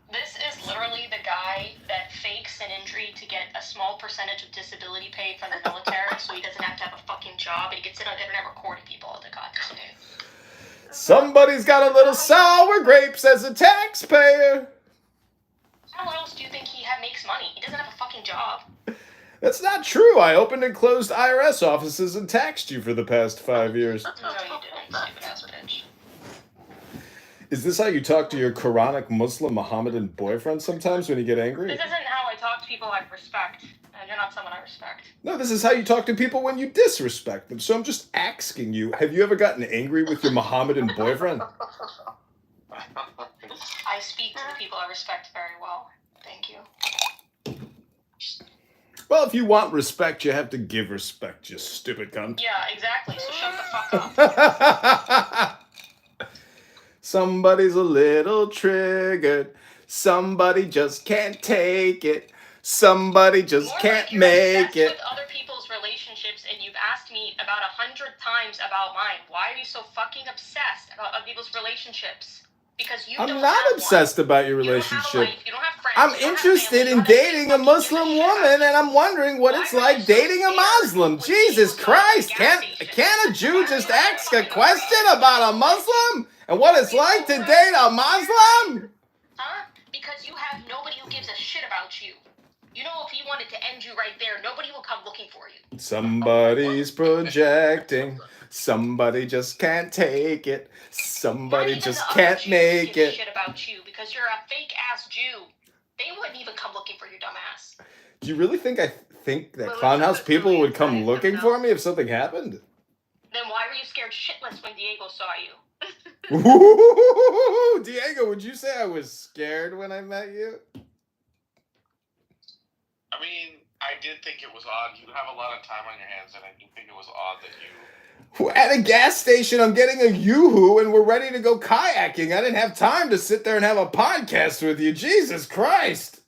This is literally the guy that fakes an injury to get a small percentage of disability pay from the military so he doesn't have to have a fucking job and he gets it on internet recording people all the goddamn day. Somebody's got a little sour grapes as a taxpayer. How else do you think he makes money? He doesn't have a fucking job. That's not true. I opened and closed IRS offices and taxed you for the past 5 years. No, you didn't, stupid ass bitch. Is this how you talk to your Quranic Muslim Mohammedan boyfriend sometimes when you get angry? This isn't how I talk to people I respect. And you're not someone I respect. No, this is how you talk to people when you disrespect them. So I'm just asking you, have you ever gotten angry with your Mohammedan boyfriend? I speak to the people I respect very well. Thank you. Well, if you want respect, you have to give respect, you stupid cunt. Yeah, exactly. So shut the fuck up. Somebody's a little triggered. Somebody just can't take it. Somebody just can't make it. With other people's relationships, and you've asked me about 100 times about mine. Why are you so fucking obsessed about other people's relationships? Because you I'm not obsessed about your relationship. You don't have friends. I'm interested in dating a Muslim woman, and I'm wondering what it's like dating a Muslim. Jesus Christ, can a Jew just ask a question about a Muslim and what it's like to date a Muslim? Huh? Because you have nobody who gives a shit about you. You know, if he wanted to end you right there, nobody will come looking for you. Somebody's projecting. Somebody just can't take it. Somebody just can't make it. Shit about you because you're a fake ass Jew. They wouldn't even come looking for your dumb ass. Do you really think that Clownhouse people would come looking for me if something happened? Then why were you scared shitless when Diego saw you? Ooh, Diego, would you say I was scared when I met you? I mean, I did think it was odd. You have a lot of time on your hands, and I do think it was odd that you... At a gas station, I'm getting a yoo-hoo, and we're ready to go kayaking. I didn't have time to sit there and have a podcast with you. Jesus Christ.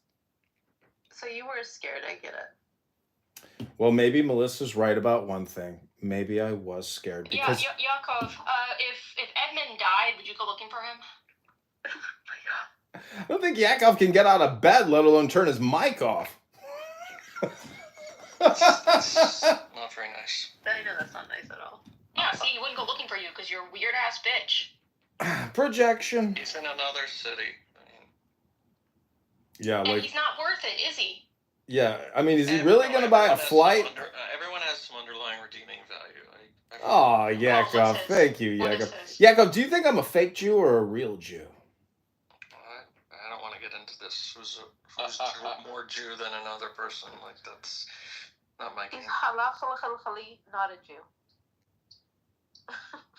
So you were scared, I get it. Well, maybe Melissa's right about one thing. Maybe I was scared because... Yeah, Yaakov, if Edmund died, would you go looking for him? I don't think Yakov can get out of bed, let alone turn his mic off. Not very nice. I know that's not nice at all. Yeah, see, he wouldn't go looking for you because you're a weird ass bitch. Projection. He's in another city. Yeah, and like... he's not worth it, is he? Yeah, I mean, is he really going to buy a flight? Everyone has some underlying redeeming value. Oh, Yakov. Thank you, Yakov. Yakov, do you think I'm a fake Jew or a real Jew? I don't want to get into this. Who's more Jew than another person? Like, that's not my game. He's halal, not a Jew.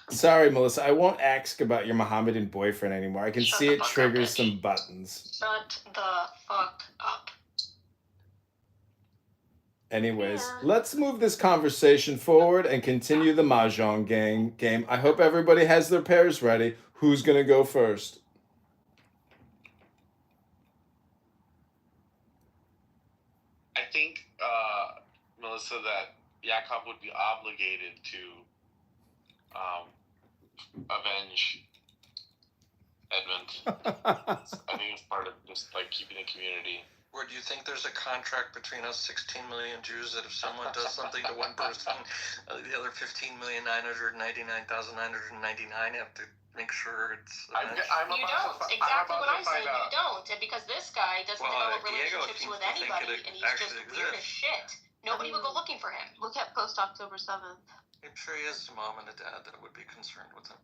Sorry, Melissa. I won't ask about your Mohammedan boyfriend anymore. I can Shut see the it fuck up, triggers bitch. some buttons. Shut the fuck up. Anyways, Yeah. let's move this conversation forward and continue the Mahjong game. I hope everybody has their pairs ready. Who's going to go first? I think, Melissa, that Yakov would be obligated to avenge Edmund. I think it's part of just like keeping a community. Or do you think there's a contract between us 16 million Jews that if someone does something to one person, the other 15,999,999 have to make sure it's avenged? You don't. Exactly what I'm saying. You don't. And because this guy doesn't develop relationships with anybody, and he's just weird as shit. Nobody would go looking for him. Look at post October 7th. I'm sure he has a mom and a dad that would be concerned with him.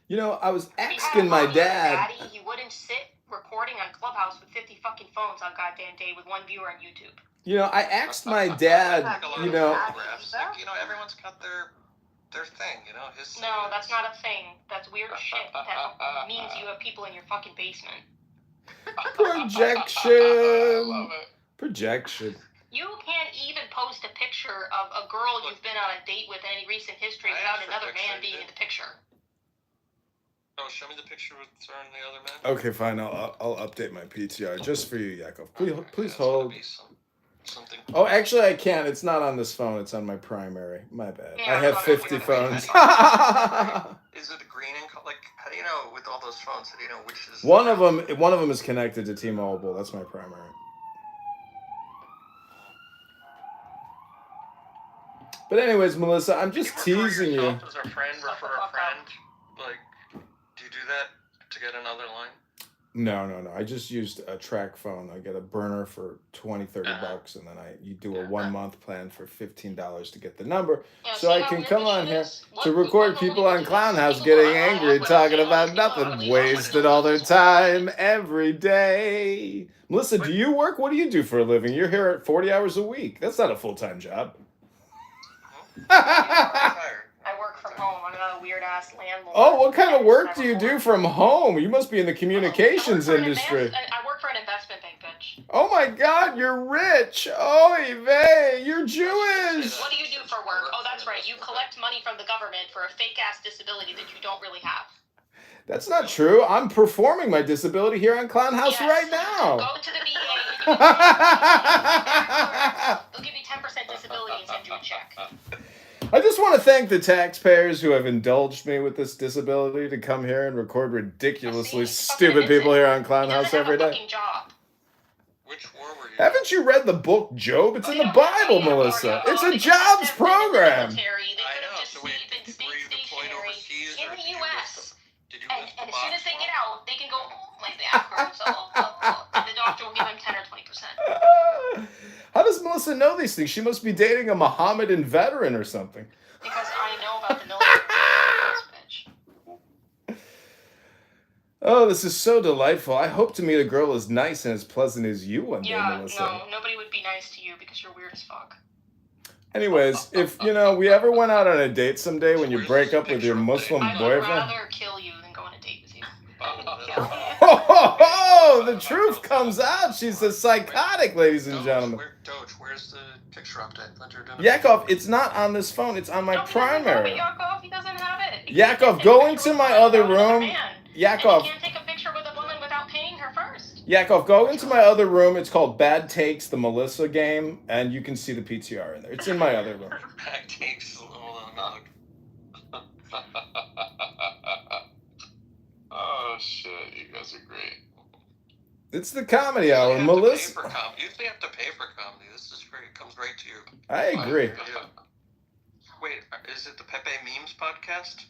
You know, I was If he had asking a my mommy or a dad. daddy, he wouldn't sit recording on Clubhouse with 50 fucking phones on goddamn day with one viewer on YouTube. You know, I asked my dad. You know, Like, you know, everyone's got their thing. You know, his. No, that's not a thing. That's weird shit. That means you have people in your fucking basement. projection. Projection. You can't even post a picture of a girl you've been on a date with in any recent history without another man being in the picture. Oh, show me the picture with her and the other man. Okay, fine. I'll update my PTR just for you, Yakov. Please hold. Something. Oh, actually, I can't. It's not on this phone. It's on my primary. My bad. Yeah, I have 50 phones. Is it a green and like? How do you know with all those phones? How do you know which is? One of them is connected to T-Mobile. That's my primary. But anyways, Melissa, I'm just teasing you. As a friend, refer a friend. Like, do you do that to get another line? No. I just used a track phone. I get a burner for $20-$30, and then you do a 1 month plan for $15 to get the number, so I can come on here to record people on Clown House getting angry, talking about nothing, wasting all their time every day. Melissa, do you work? What do you do for a living? You're here at 40 hours a week. That's not a full-time job. I work from home. I'm not a weird ass landlord. Oh, what kind of work do you do from home? You must be in the communications industry. I work for an investment bank, bitch. Oh my God, you're rich. Oy vey, you're Jewish. What do you do for work? Oh, that's right. You collect money from the government for a fake ass disability that you don't really have. That's not true. I'm performing my disability here on Clown House right now. Go to the VA. They'll give you 10% disability and send you a check. I just want to thank the taxpayers who have indulged me with this disability to come here and record ridiculously stupid people here on Clown House every day. Which war were you? Haven't you read the book Job? It's in the Bible, Melissa. It's a jobs program. I know. So were you deployed overseas in the U.S. Did you And as soon as they get out, they can go like the afterwards. And the doctor will give them 10 or 20%. How does Melissa know these things? She must be dating a Mohammedan veteran or something. Because I know about the military. Bitch. Oh, this is so delightful. I hope to meet a girl as nice and as pleasant as you one day, Melissa. No, nobody would be nice to you because you're weird as fuck. Anyways, if, we ever went out on a date someday when you break up with your Muslim boyfriend. I'd rather kill you than go on a date with you. Oh, the truth comes out. She's a psychotic, ladies and gentlemen. Where's the picture update that you're doing? Yakov, it's not on this phone. It's on my primary. Yakov, he doesn't have it. Yakov, go into my other room. Yakov. You can't take a picture with a woman without paying her first. Yakov, go into my other room. It's called Bad Takes, the Melissa game, and you can see the PTR in there. It's in my other room. Bad Takes. Hold on. Oh shit, you guys are great. It's the comedy hour, Melissa. You usually have to pay for comedy. This is great. It comes right to you. I agree. Wait, is it the Pepe Memes podcast?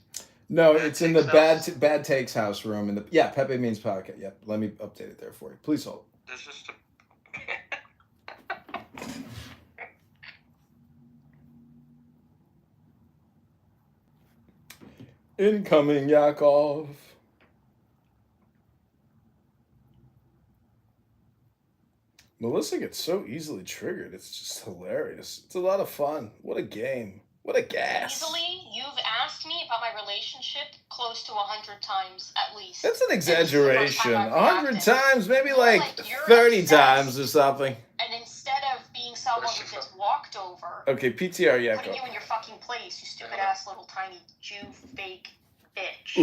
No, it's in the Bad Takes house room. Pepe Memes podcast. Yep, let me update it there for you. Please hold. There's just Incoming, Yakov. Melissa gets so easily triggered. It's just hilarious. It's a lot of fun. What a game. What a gas. Easily? You've asked me about my relationship close to 100 times at least. That's an exaggeration. And 100 times, maybe More like you're 30 obsessed, times or something. And instead of being someone who gets walked over, Okay, PTR putting Yakko. you in your fucking place, you stupid ass little tiny Jew fake bitch.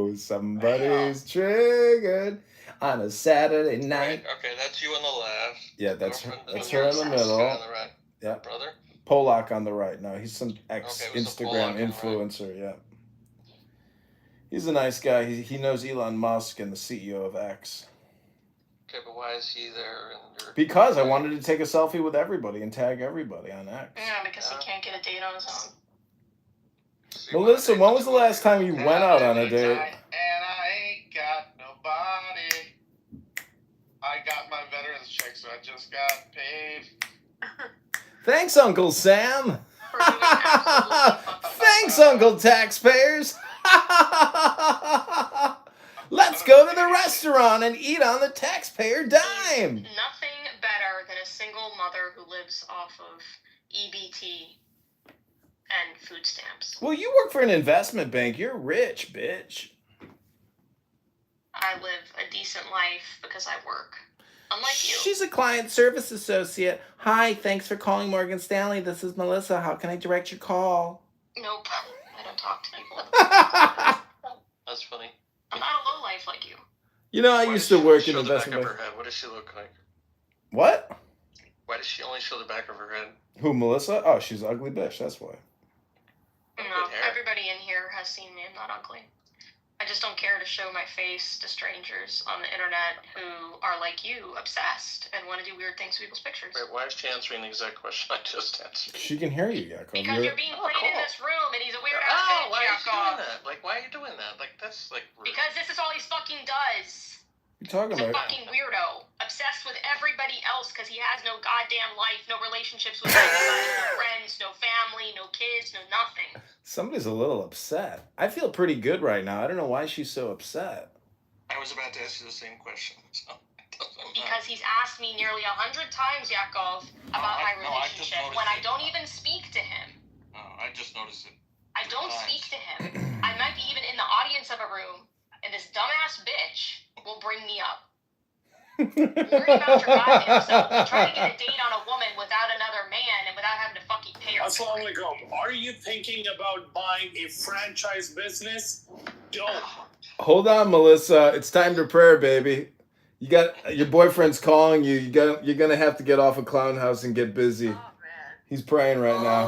Ooh, somebody's triggered on a Saturday night. Right, okay, that's you on the left. Yeah, that's her in the Guy middle. on the right. Yeah. Brother? Polak on the right. No, he's some it was the Instagram Polak on the influencer, yeah. He's a nice guy. He knows Elon Musk and the CEO of X. Okay, but why is he there? Because I wanted to take a selfie with everybody and tag everybody on X. Yeah, because he can't get a date on his own. Melissa, when was the last time you went out on a date? And I ain't got nobody. I got my veterans check, so I just got paid. Thanks, Uncle Sam. Thanks, Uncle Taxpayers. Let's go to the restaurant and eat on the taxpayer dime. Nothing better than a single mother who lives off of EBT and food stamps. Well, you work for an investment bank. You're rich, bitch. I live a decent life because I work. Unlike you. She's a client service associate. Hi, thanks for calling Morgan Stanley. This is Melissa. How can I direct your call? Nope. I don't talk to people. That's funny. I'm not a lowlife like you. You know, I used to work in investment bank. bank. What does she look like? What? Why does she only show the back of her head? Who, Melissa? Oh, she's an ugly bitch. That's why. No, everybody in here has seen me. I'm not ugly. I just don't care to show my face to strangers on the internet who are like you, obsessed, and want to do weird things to people's pictures. Wait, why is she answering the exact question I just answered? She can hear you, Yakko. Because you're being played in this room, and he's a weird ass bitch, why are you Yakko. doing that? Like, why are you doing that? Like, that's like rude. Because this is all he fucking does. What are you talking He's a about? fucking weirdo. Obsessed with everybody else because he has no goddamn life, no relationships with anybody, no friends, no family, no kids, no nothing. Somebody's a little upset. I feel pretty good right now. I don't know why she's so upset. I was about to ask you the same question. So because he's asked me nearly 100 times, Yakov, about my relationship when I don't even speak to him. No, I just noticed it. I don't speak to him. I might be even in the audience of a room, and this dumbass bitch will bring me up. Worry about your goddamn self. You try to get a date on a woman without another man and without having to fucking pay her. Assalamualaikum. Are you thinking about buying a franchise business? Don't. Hold on, Melissa. It's time to prayer, baby. You got your boyfriend's calling you. You're gonna have to get off of Clown House and get busy. He's praying right now.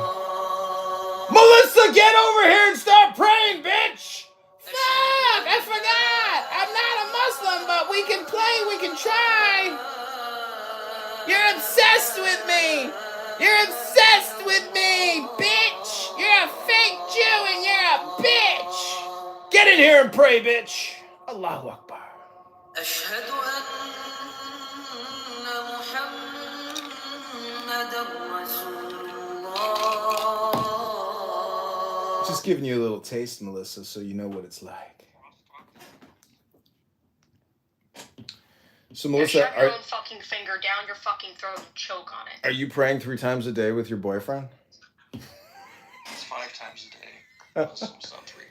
Melissa, get over here and start praying, bitch! Fuck! I forgot! I'm not a Muslim, but we can play, we can try! You're obsessed with me! You're obsessed with me, bitch! You're a fake Jew and you're a bitch! Get in here and pray, bitch! Allahu Akbar. Just giving you a little taste, Melissa, so you know what it's like. So, Melissa, shove your own fucking finger down your fucking throat and choke on it. Are you praying 3 times a day with your boyfriend? It's 5 times a day.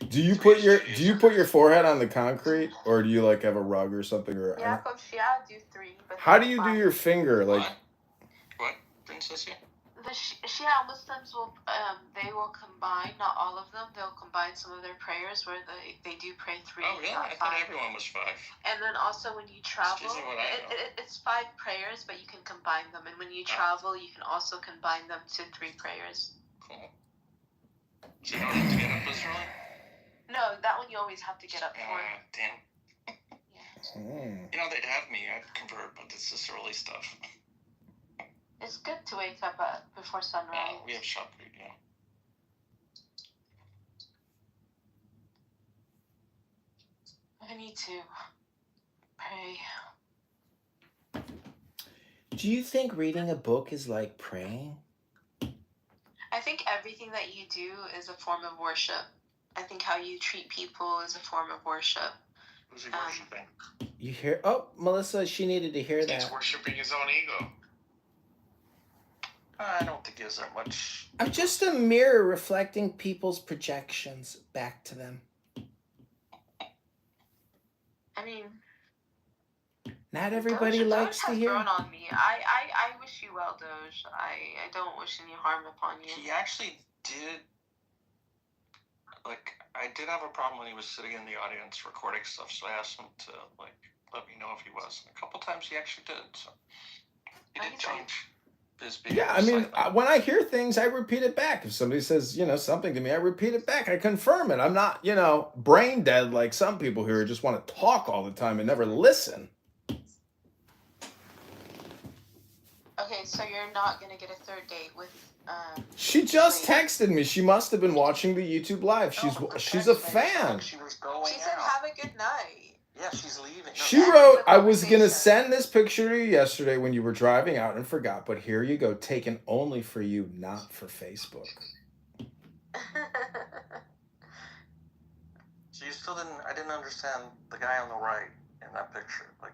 Do you put your forehead on the concrete, or do you like have a rug or something? Or Yeah, Coach, yeah, I do 3. But how do you do your finger? Like what, Princess? The Shia Muslims will they will combine, not all of them. They'll combine some of their prayers where they do pray 3. Oh yeah, I thought everyone was 5. And then also when you travel, it's 5 prayers, but you can combine them. And when you travel, you can also combine them to 3 prayers. Cool. So you don't have to get up this early? No, that one you always have to get up for. Damn. You know, they'd have me. I'd convert, but it's this early stuff. It's good to wake up before sunrise. We have Shopkeep, yeah. I need to pray. Do you think reading a book is like praying? I think everything that you do is a form of worship. I think how you treat people is a form of worship. Who's he worshiping? You hear? Oh, Melissa, she needed to hear that. He's worshiping his own ego. I don't think he has that much. I'm just a mirror reflecting people's projections back to them. I mean, not everybody Doge likes to has hear. grown on me. I wish you well, Doge. I don't wish any harm upon you. He actually did. Like, I did have a problem when he was sitting in the audience recording stuff, so I asked him to, like, let me know if he was. And a couple times he actually did, so he did change his behavior. Yeah, I mean, when I hear things, I repeat it back. If somebody says, something to me, I repeat it back. I confirm it. I'm not, brain dead like some people who just want to talk all the time and never listen. Okay, so you're not gonna get a third date with. She just texted me. She must have been watching the YouTube live. She's a fan. She was going She said, "Have a good night." Yeah, she's leaving. She wrote, "I was gonna send this picture to you yesterday when you were driving out and forgot, but here you go, taken only for you, not for Facebook." So you still didn't. I didn't understand the guy on the right in that picture. Like,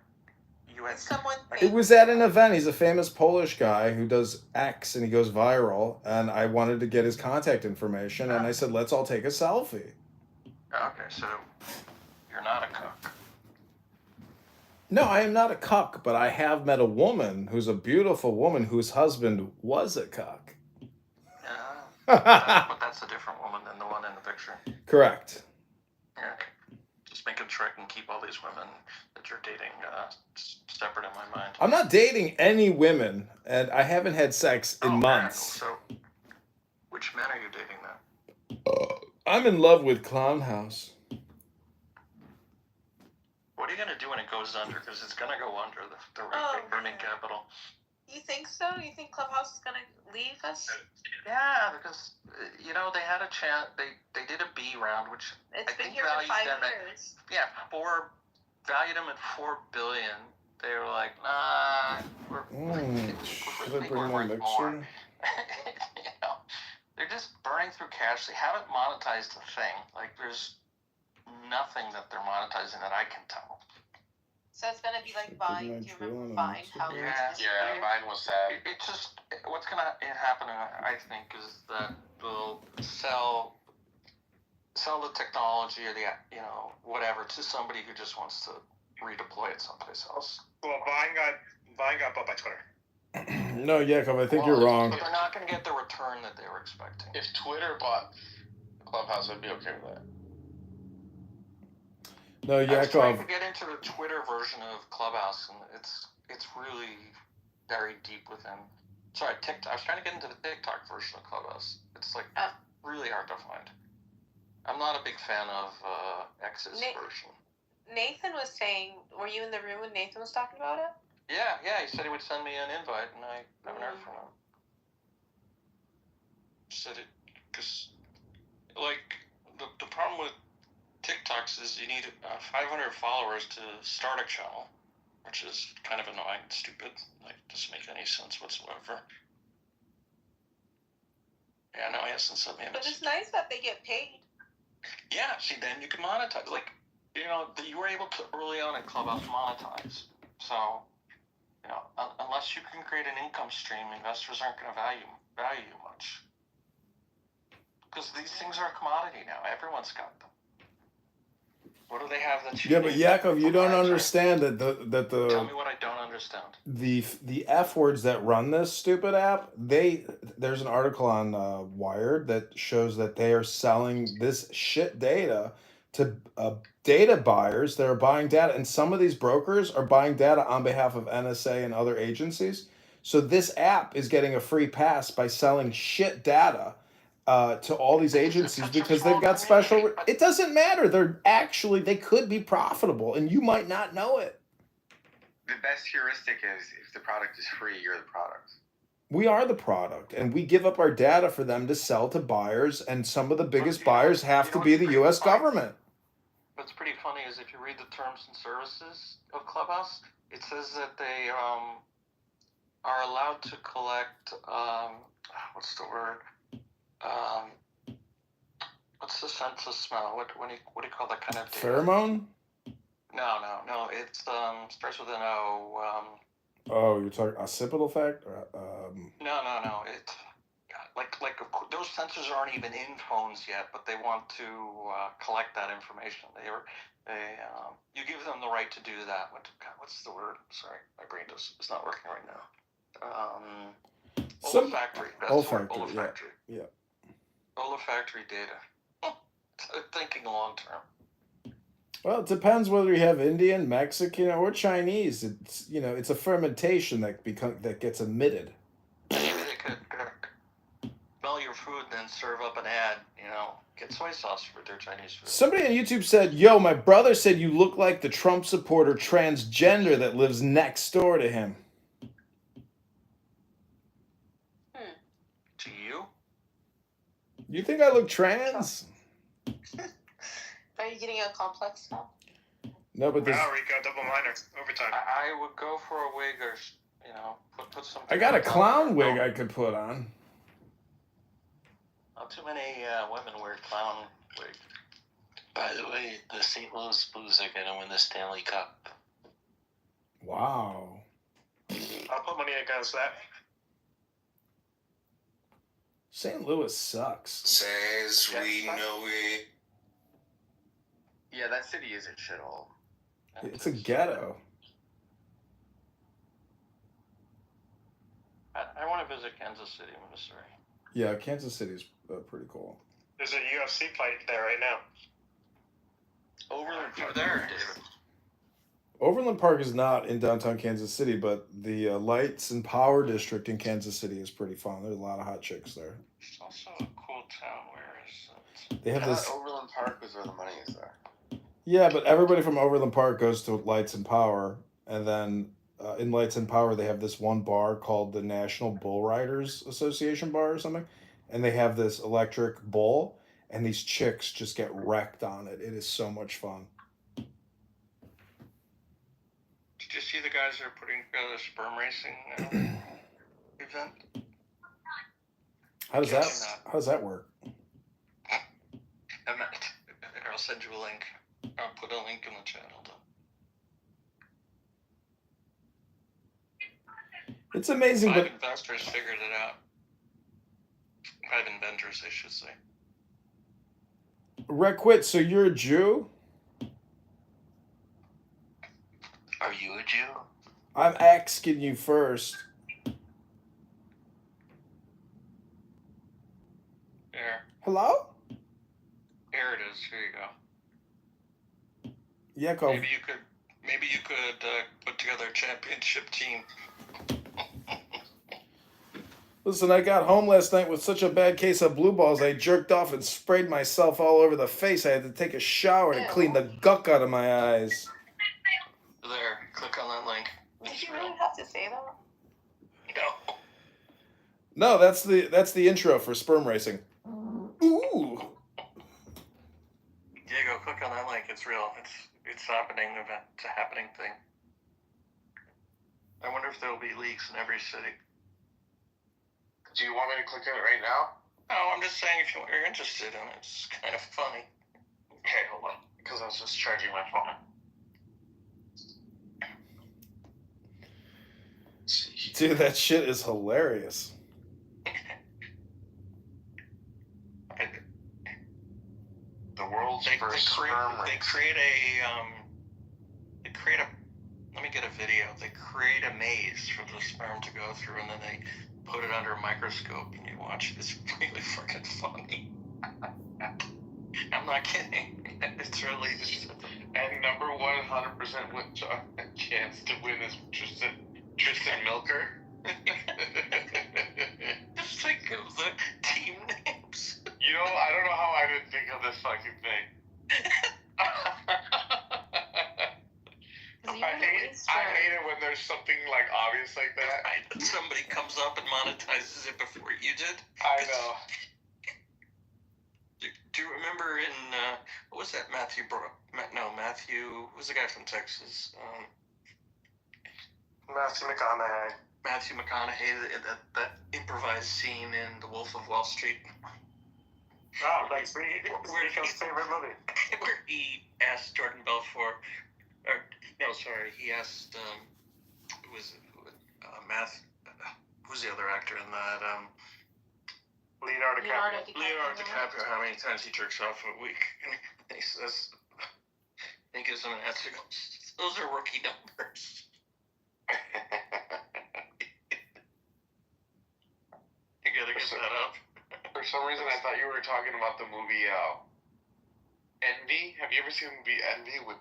you had someone. It was at an event. He's a famous Polish guy who does X and he goes viral. And I wanted to get his contact information, and I said, "Let's all take a selfie." Okay, so you're not a cuck. No, I am not a cuck, but I have met a woman who's a beautiful woman whose husband was a cuck. Yeah, but that's a different woman than the one in the picture. Correct. Yeah. Just making sure I can keep all these women that you're dating separate in my mind. I'm not dating any women, and I haven't had sex in months. So, which men are you dating then? I'm in love with Clown House. What are you gonna do when it goes under? Because it's gonna go under the burning capital. You think so? You think Clubhouse is gonna leave us? Yeah, because they had a chance. They did a B round, which It's I been think here for valued 5 them years. valued them at $4 billion. They were like, nah, Should I bring my mixer? They're just burning through cash. They haven't monetized a thing. Like, there's nothing that they're monetizing that I can tell. So it's gonna be like Vine. Do you remember Vine? How Yeah, Vine was sad. It just, what's gonna happen, I think, is that they'll sell the technology or the whatever to somebody who just wants to redeploy it someplace else. Well, Vine got bought by Twitter. No, Yakov, I think you're wrong. But they're not going to get the return that they were expecting. If Twitter bought Clubhouse, I'd be okay with that. No, I was trying Yakov. to get into the Twitter version of Clubhouse, and it's really very deep within. Sorry, TikTok. I was trying to get into the TikTok version of Clubhouse. It's like really hard to find. I'm not a big fan of X's version. Nathan was saying, were you in the room when Nathan was talking about it? Yeah, he said he would send me an invite, and I haven't heard from him. Said it, because, like, the problem with TikToks is you need 500 followers to start a channel, which is kind of annoying and stupid. Like, doesn't make any sense whatsoever. Yeah, no, he hasn't sent me a But message. it's nice that they get paid. Yeah, see, then you can monetize. Like, you were able to early on in Clubhouse monetize. So, unless you can create an income stream, investors aren't going to value you much. Because these things are a commodity now. Everyone's got them. What do they have that you Yeah, but need? Yakov, you don't understand that Tell me what I don't understand. the F words that run this stupid app, there's an article on Wired that shows that they are selling this shit data to data buyers that are buying data, and some of these brokers are buying data on behalf of NSA and other agencies. So this app is getting a free pass by selling shit data to all these agencies because they've got special. It doesn't matter. They could be profitable, and you might not know it. The best heuristic is if the product is free, you're the product. We are the product, and we give up our data for them to sell to buyers, and some of the biggest buyers have to be the U.S. government. What's pretty funny is if you read the terms and services of Clubhouse, it says that they are allowed to collect, what's the word? What's the sense of smell? What do you call that kind of data? Pheromone? No. It's starts with an O. Oh, you're talking occipital factor? No. It's like those sensors aren't even in phones yet, but they want to collect that information. You give them the right to do that. What's the word? Sorry, my brain is not working right now. Olfactory. That's the word. Olfactory. Yeah. Olfactory data. Thinking long term. Well, it depends whether you have Indian, Mexican, or Chinese. It's a fermentation that gets emitted. Maybe they could smell your food and then serve up an ad. Get soy sauce for their Chinese food. Somebody on YouTube said, "Yo, my brother said you look like the Trump supporter transgender that lives next door to him." To you? You think I look trans? Are you getting a complex now? No, but this. Wow, Rico, double minor, overtime. I would go for a wig or, put something. I got a clown wig I could put on. Not too many women wear clown wigs. By the way, the St. Louis Blues are going to win the Stanley Cup. Wow. I'll put money against that. St. Louis sucks. Says we know it. Yeah, that city is a shithole. It's a ghetto. I want to visit Kansas City, Missouri. Yeah, Kansas City's pretty cool. There's a UFC fight there right now. Overland Park there, David. Overland Park is not in downtown Kansas City, but the Lights and Power District in Kansas City is pretty fun. There's a lot of hot chicks there. It's also a cool town. Where is it? They have this. Overland Park is where the money is there. Yeah, but everybody from Overland Park goes to Lights and Power, and then in Lights and Power they have this one bar called the National Bull Riders Association Bar or something, and they have this electric bull, and these chicks just get wrecked on it. It is so much fun. Did you see the guys that are putting together a sperm racing event? How does that work? I'll send you a link. I'll put a link in the channel. It's amazing, Five but investors figured it out. 5 inventors, I should say. Requit, so you're a Jew? Are you a Jew? I'm asking you first. There. Hello? Here it is. Here you go. Yakov. Maybe you could put together a championship team. Listen, I got home last night with such a bad case of blue balls, I jerked off and sprayed myself all over the face. I had to take a shower to clean the guck out of my eyes. There, click on that link. Did you really have to say that? No. No, that's the intro for sperm racing. Ooh. Diego, click on that link. It's real. It's happening. It's a happening thing. I wonder if there will be leaks in every city. Do you want me to click on it right now? No, I'm just saying if you're interested in it. It's kind of funny. Okay, hold on. Because I was just charging my phone. Dude, that shit is hilarious. The world's first sperm race. They create a. Let me get a video. They create a maze for the sperm to go through, and then they put it under a microscope, and you watch it. It's really fucking funny. I'm not kidding. It's really. And number 100% with a chance to win is Tristan Milker. Just think of the team names. You know, I don't know how I didn't think of this fucking thing. I hate it when there's something like obvious like that. Right, somebody comes up and monetizes it before you did. I know. Do you remember in what was that Matthew? Who was the guy from Texas? Matthew McConaughey. Matthew McConaughey, that improvised scene in The Wolf of Wall Street. Oh, that's Rico's favorite movie. Where he asked Jordan Belfort, he asked, who's the other actor in that? Leonardo DiCaprio. Leonardo DiCaprio, how many times he jerks off in a week? And he says, he gives him an answer. He goes, those are rookie numbers. You gotta get that up. For some reason, I thought you were talking about the movie Envy. Have you ever seen the movie Envy with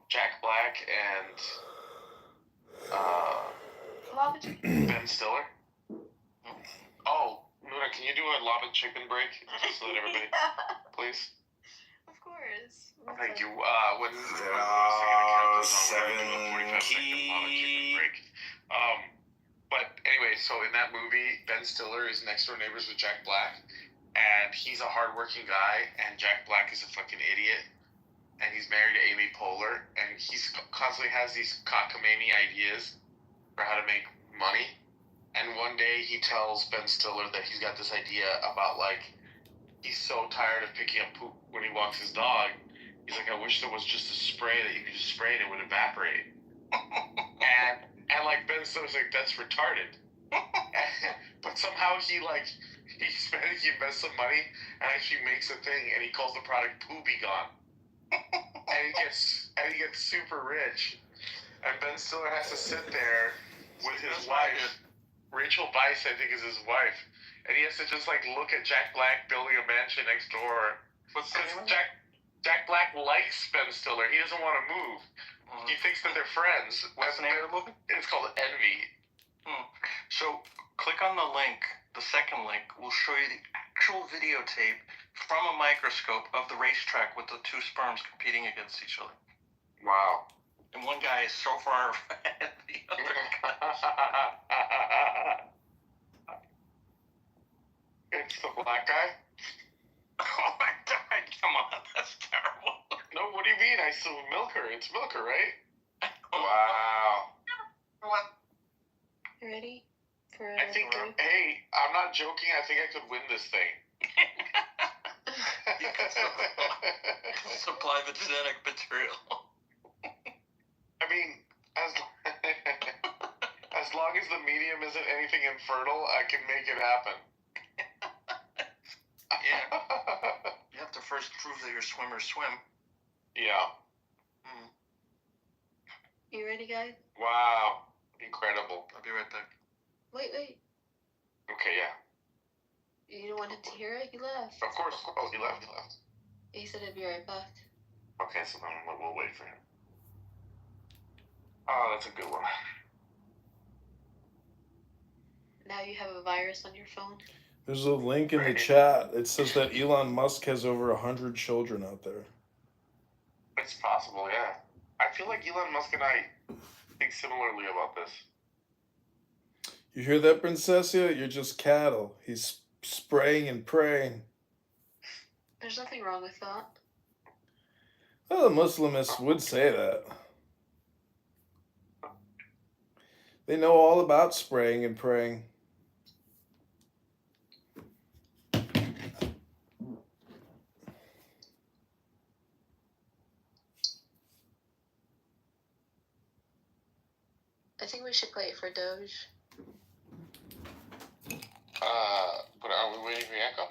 Jack Black and Ben Stiller? Oh, Nuna, can you do a lava chicken break just so that everybody, please? Of course. Thank you. When there are 7 keys. But anyway, so in that movie, Ben Stiller is next door neighbors with Jack Black, and he's a hardworking guy, and Jack Black is a fucking idiot, and he's married to Amy Poehler, and he's constantly has these cockamamie ideas for how to make money. And one day he tells Ben Stiller that he's got this idea about, like, he's so tired of picking up poop when he walks his dog. He's like, I wish there was just a spray that you could just spray and it would evaporate. and like, Ben Stiller's like, that's retarded. But somehow he invests some money and actually makes a thing, and he calls the product Poobie Gone. and he gets super rich. And Ben Stiller has to sit there with his wife. Rachel Weisz, I think, is his wife. And he has to just, like, look at Jack Black building a mansion next door. Because Jack Black likes Ben Stiller. He doesn't want to move. He thinks that they're friends. What's the name of the movie? It's called Envy. So, click on the link. The second link will show you the actual videotape from a microscope of the racetrack with the two sperms competing against each other. Wow. And one guy is so far ahead of the other guy. It's the black guy? Oh my god, come on, that's terrible. No, what do you mean? I still Milker. It's Milker, right? Wow. Ready? I think, hey, I'm not joking. I think I could win this thing. You can supply the genetic material. I mean, as long as the medium isn't anything infertile, I can make it happen. Yeah. You have to first prove that your swimmers swim. Yeah. You ready, guys? Wow. Incredible. I'll be right back. Wait. Okay, yeah. You don't want him to hear it? He left. Of course. Oh, he left. He said he'd be right back. Okay, so then we'll wait for him. Oh, that's a good one. Now you have a virus on your phone? There's a link in the chat. It says that Elon Musk has over 100 children out there. It's possible, yeah. I feel like Elon Musk and I think similarly about this. You hear that, Princessia? You're just cattle. He's spraying and praying. There's nothing wrong with that. Well, the Muslimists would say that. They know all about spraying and praying. I think we should play it for Doge. But are we waiting for Yakko?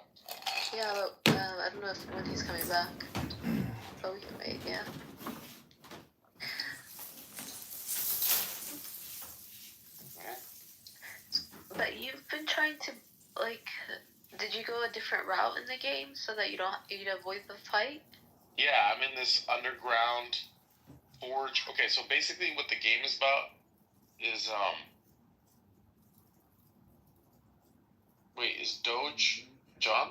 Yeah, but I don't know when he's coming back. But we can wait, yeah. But you've been trying to, like, did you go a different route in the game so that you'd avoid the fight? Yeah, I'm in this underground forge. Okay, so basically what the game is about is, wait, is Doge John?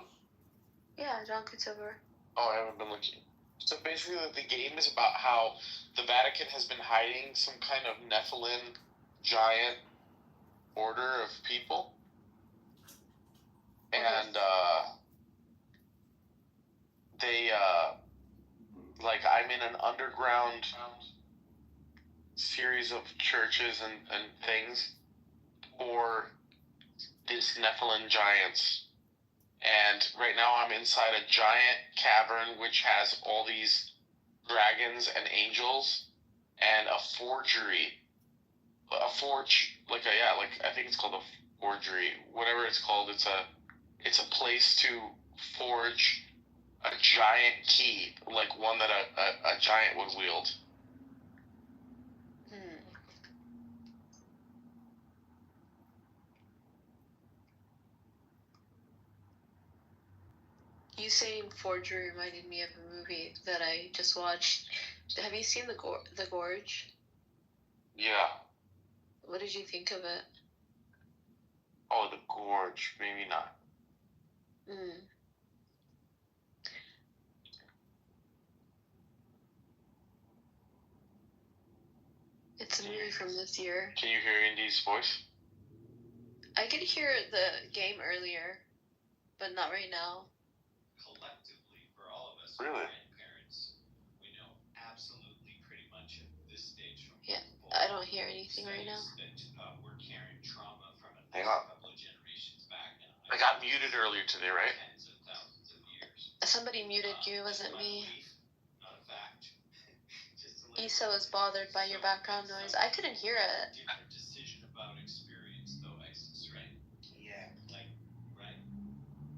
Yeah, John Kitover. Oh, I haven't been looking. So basically the game is about how the Vatican has been hiding some kind of Nephilim giant order of people. And, like, I'm in an underground series of churches and things for these Nephilim giants. And right now I'm inside a giant cavern which has all these dragons and angels and a forge I think it's called a forgery, whatever it's called. It's a place to forge a giant key, like one that a giant would wield. You saying forgery reminded me of a movie that I just watched. Have you seen The Gorge? Yeah. What did you think of it? Oh, The Gorge. Maybe not. It's a movie from this year. Can you hear Indy's voice? I could hear the game earlier, but not right now. Collectively, for all of us Really? grandparents, we know absolutely pretty much at this stage from I don't hear anything right now. that we're carrying trauma from at Hang least on. a couple of generations back now. I got muted earlier today, right? Tens of thousands of years. Somebody muted you, wasn't me. Not a fact. Issa was bothered by your background noise. I couldn't hear it. Different decision about experience, though, Isis, right? Yeah. Right?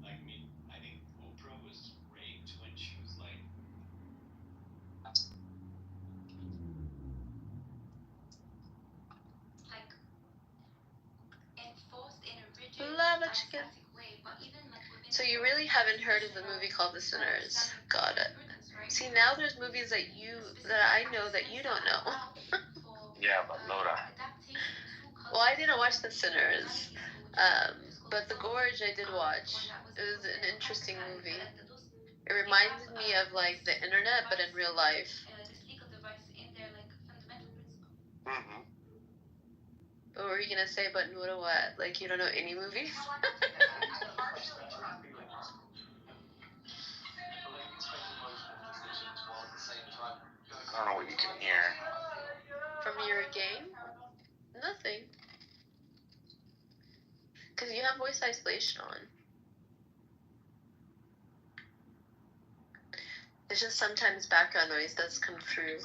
I mean, I think Oprah was raped when she was like. Lava chicken. So you really haven't heard of the movie called The Sinners? Got it. See, now there's movies that I know that you don't know. Yeah, but Laura. Well, I didn't watch The Sinners, but The Gorge I did watch. It was an interesting movie. It reminded me of like the internet, but in real life. Mm-hmm. What were you gonna say about Noura what? Like you don't know any movies? I don't know what you can hear. From your game? Nothing. Because you have voice isolation on. It's just sometimes background noise does come through.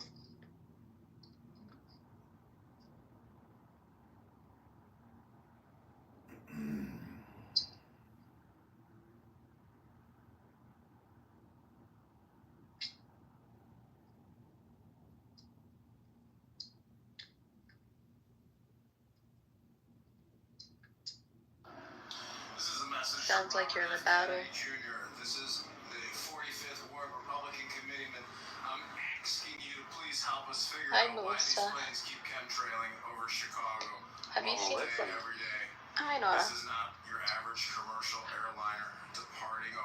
Sounds like you're in a battle. Junior, this is the 45th Ward Republican Committeeman. I'm asking you to please help us figure Hi, out why these Melissa. planes keep chemtrailing over Chicago. Have you seen All day, some? every day. Hi, Nora. This is not your average commercial airliner departing.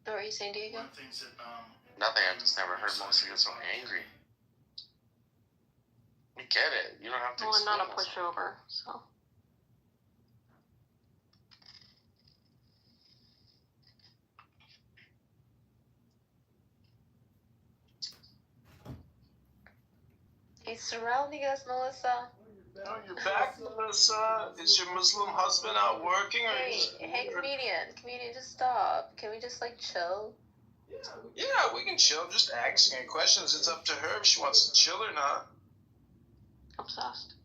What were you saying, Diego? Things that, Nothing. I've just never heard Melissa get so angry. We get it. You don't have to. Well, I'm not a explain pushover, so. He's surrounding us, Melissa. Oh, you're back, Melissa. Is your Muslim husband out working, or Hey, comedian, just stop. Can we just like chill? Yeah, we can chill. Just asking her questions. It's up to her if she wants to chill or not. Obsessed.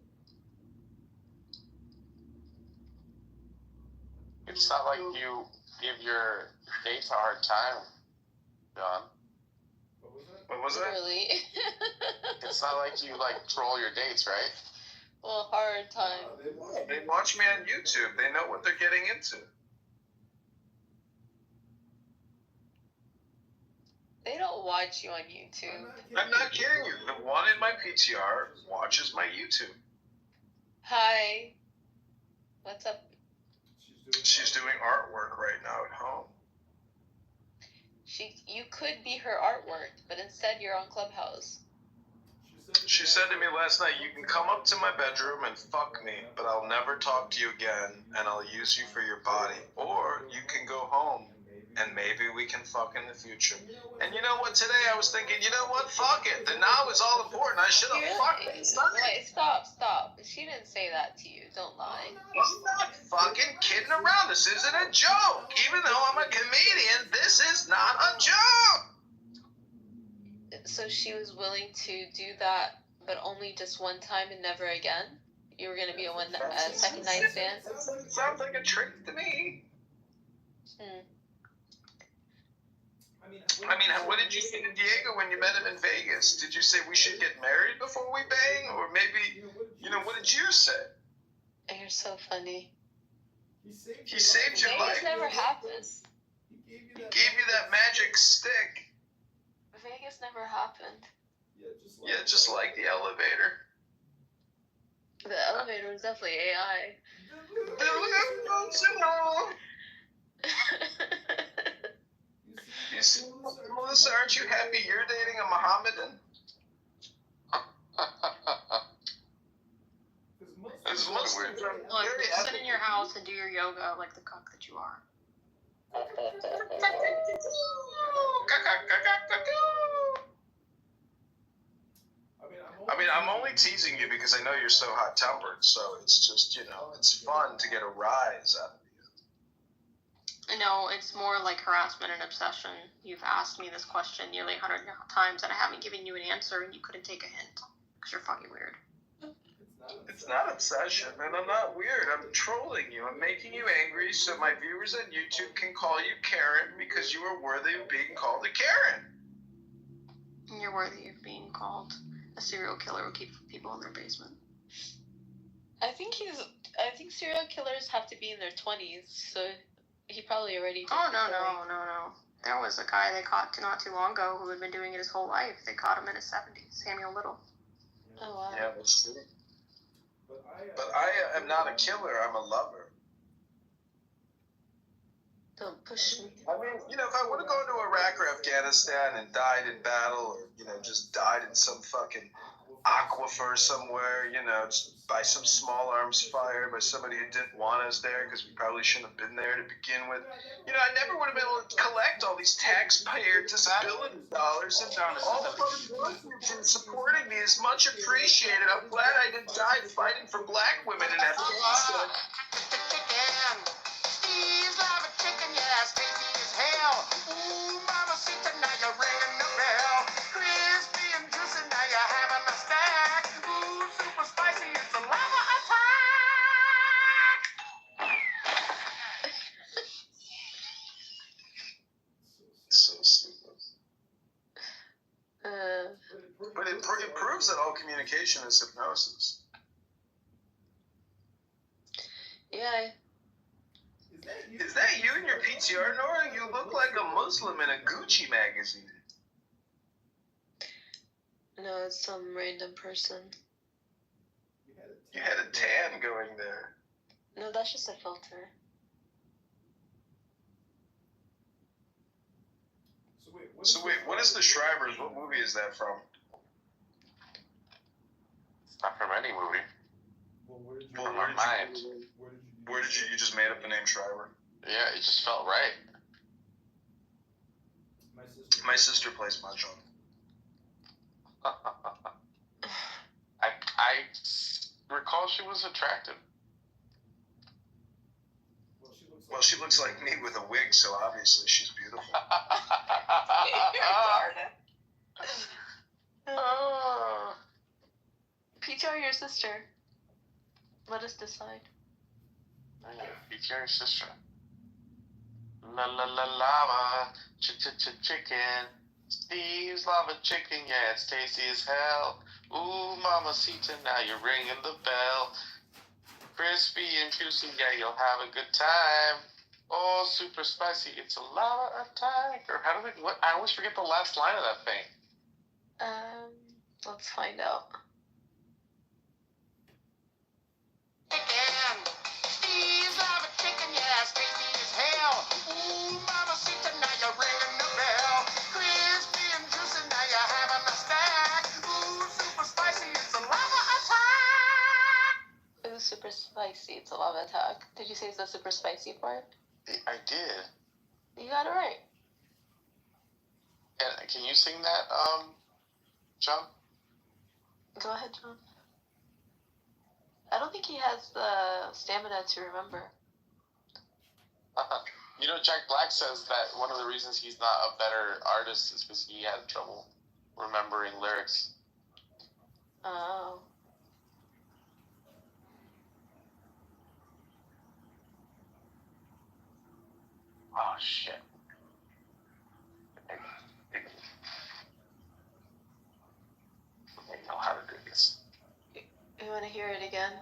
It's not like you give your dates a hard time, John. What was that? Really? It's not like you troll your dates, right? Well, hard time. They watch me on YouTube. They know what they're getting into. They don't watch you on YouTube. I'm not kidding you. The one in my PTR watches my YouTube. Hi. What's up? She's doing artwork right now at home. You could be her artwork, but instead you're on Clubhouse. She said to me last night, you can come up to my bedroom and fuck me, but I'll never talk to you again, and I'll use you for your body. Or you can go home, and maybe we can fuck in the future. And you know what, today I was thinking, you know what, fuck it. The now is all important. I should have fucked it. Wait, stop. She didn't say that to you. Don't lie. I'm not fucking kidding around. This isn't a joke. Even though I'm a comedian, this is not a joke. So she was willing to do that, but only just one time and never again? You were gonna be a second night stand? Sounds like a trick to me. I mean, what did you say to Diego when you met him in Vegas? Did you say we should get married before we bang? Or maybe, what did you say? You're so funny. He saved your life. Vegas never happened. He gave you that magic stick. Vegas never happened. Yeah, just like the elevator. The elevator was definitely AI. Melissa, aren't you happy you're dating a Mohammedan? Look, sit in your house and do your yoga like the cock that you are. I mean, I'm only teasing you because I know you're so hot-tempered, so it's just, it's fun to get a rise out of you. No, it's more like harassment and obsession. You've asked me this question nearly 100 times, and I haven't given you an answer, and you couldn't take a hint. Because you're fucking weird. It's not obsession, and I'm not weird. I'm trolling you. I'm making you angry so my viewers on YouTube can call you Karen because you are worthy of being called a Karen. You're worthy of being called a serial killer who keeps people in their basement. I think serial killers have to be in their 20s, so he probably already did No. There was a guy they caught not too long ago who had been doing it his whole life. They caught him in his 70s, Samuel Little. Oh, wow. Yeah, that's true. But I am not a killer, I'm a lover. Don't push me. I mean, if I would have gone to Iraq or Afghanistan and died in battle, or, just died in some fucking aquifer somewhere, just by some small arms fire, by somebody who didn't want us there because we probably shouldn't have been there to begin with. I never would have been able to collect all these taxpayer disability dollars, and all the fucking supporting me is much appreciated. I'm glad I didn't die fighting for black women in Afghanistan. Steve's lava chicken, yeah, tasty as hell. Ooh, mama, see tonight you're ringing the bell. Crispy and juicy, now you're having a stack. Ooh, super spicy, it's a lava attack. So stupid. But it proves that all communication is hypnosis. Yeah. Is that you in your PTR, Nora? You look like a Muslim in a Gucci magazine. No, it's some random person. You had a tan going there. No, that's just a filter. So wait, what is The Shrivers? What movie is that from? It's not from any movie. From my mind. Where did you just made up the name Shriver? Yeah, it just felt right. My sister plays Mahjong. I recall she was attractive. Well, she looks like me with a wig, so obviously she's beautiful. PTR your sister. Let us decide. PTR your sister. La la la lava, chicken. Steve's lava chicken, yeah, it's tasty as hell. Ooh, mamacita, now you're ringing the bell. Crispy and juicy, yeah, you'll have a good time. Oh, super spicy, it's a lava attack. Or how do they, what? I always forget the last line of that thing. Let's find out. Chicken. Steve's lava chicken, yeah, it's tasty as hell. Ooh, mamacita, now you're ringing the bell. Crispy and juicy, now you're having a stack. Ooh, super spicy, it's a lava attack. Ooh, super spicy, it's a lava attack. Did you say it's the super spicy part? I did. You got it right. And can you sing that, John? Go ahead, John. I don't think he has the stamina to remember. Jack Black says that one of the reasons he's not a better artist is because he had trouble remembering lyrics. Oh. shit. I know how to do this. You want to hear it again?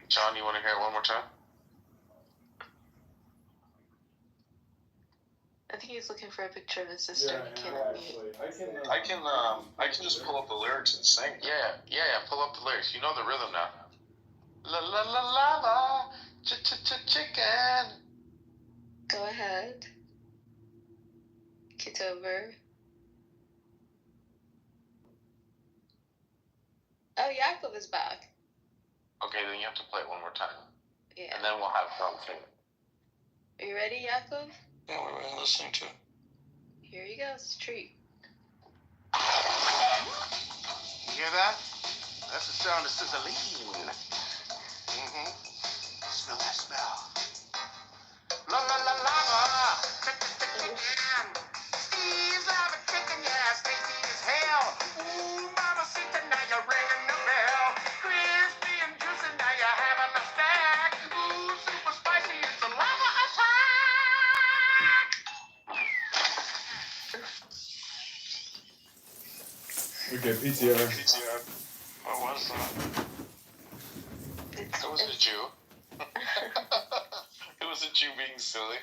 John, you want to hear it one more time? I think he's looking for a picture of his sister. He can't unmute. I can just pull up the lyrics and sing. Yeah. Pull up the lyrics. You know the rhythm now. La la la la la, chicken. Go ahead. Kitover. Oh, Yakov is back. Okay, then you have to play it one more time. Yeah. And then we'll have fun singing. Are you ready, Yakov? Yeah, what were we listening to? Here you go. It's a treat. You hear that? That's the sound of sizzling. Mm-hmm. Smell that smell. La la la lava. Chicken. Steve's lava chicken, yeah, tasty as hell. Ooh, mama, see tonight you're ringing the bell. Crispy and juicy, now you're having a stack. Ooh, super spicy, it's a lava attack. Okay, PTR. What was that? It was a Jew. It was a Jew being silly.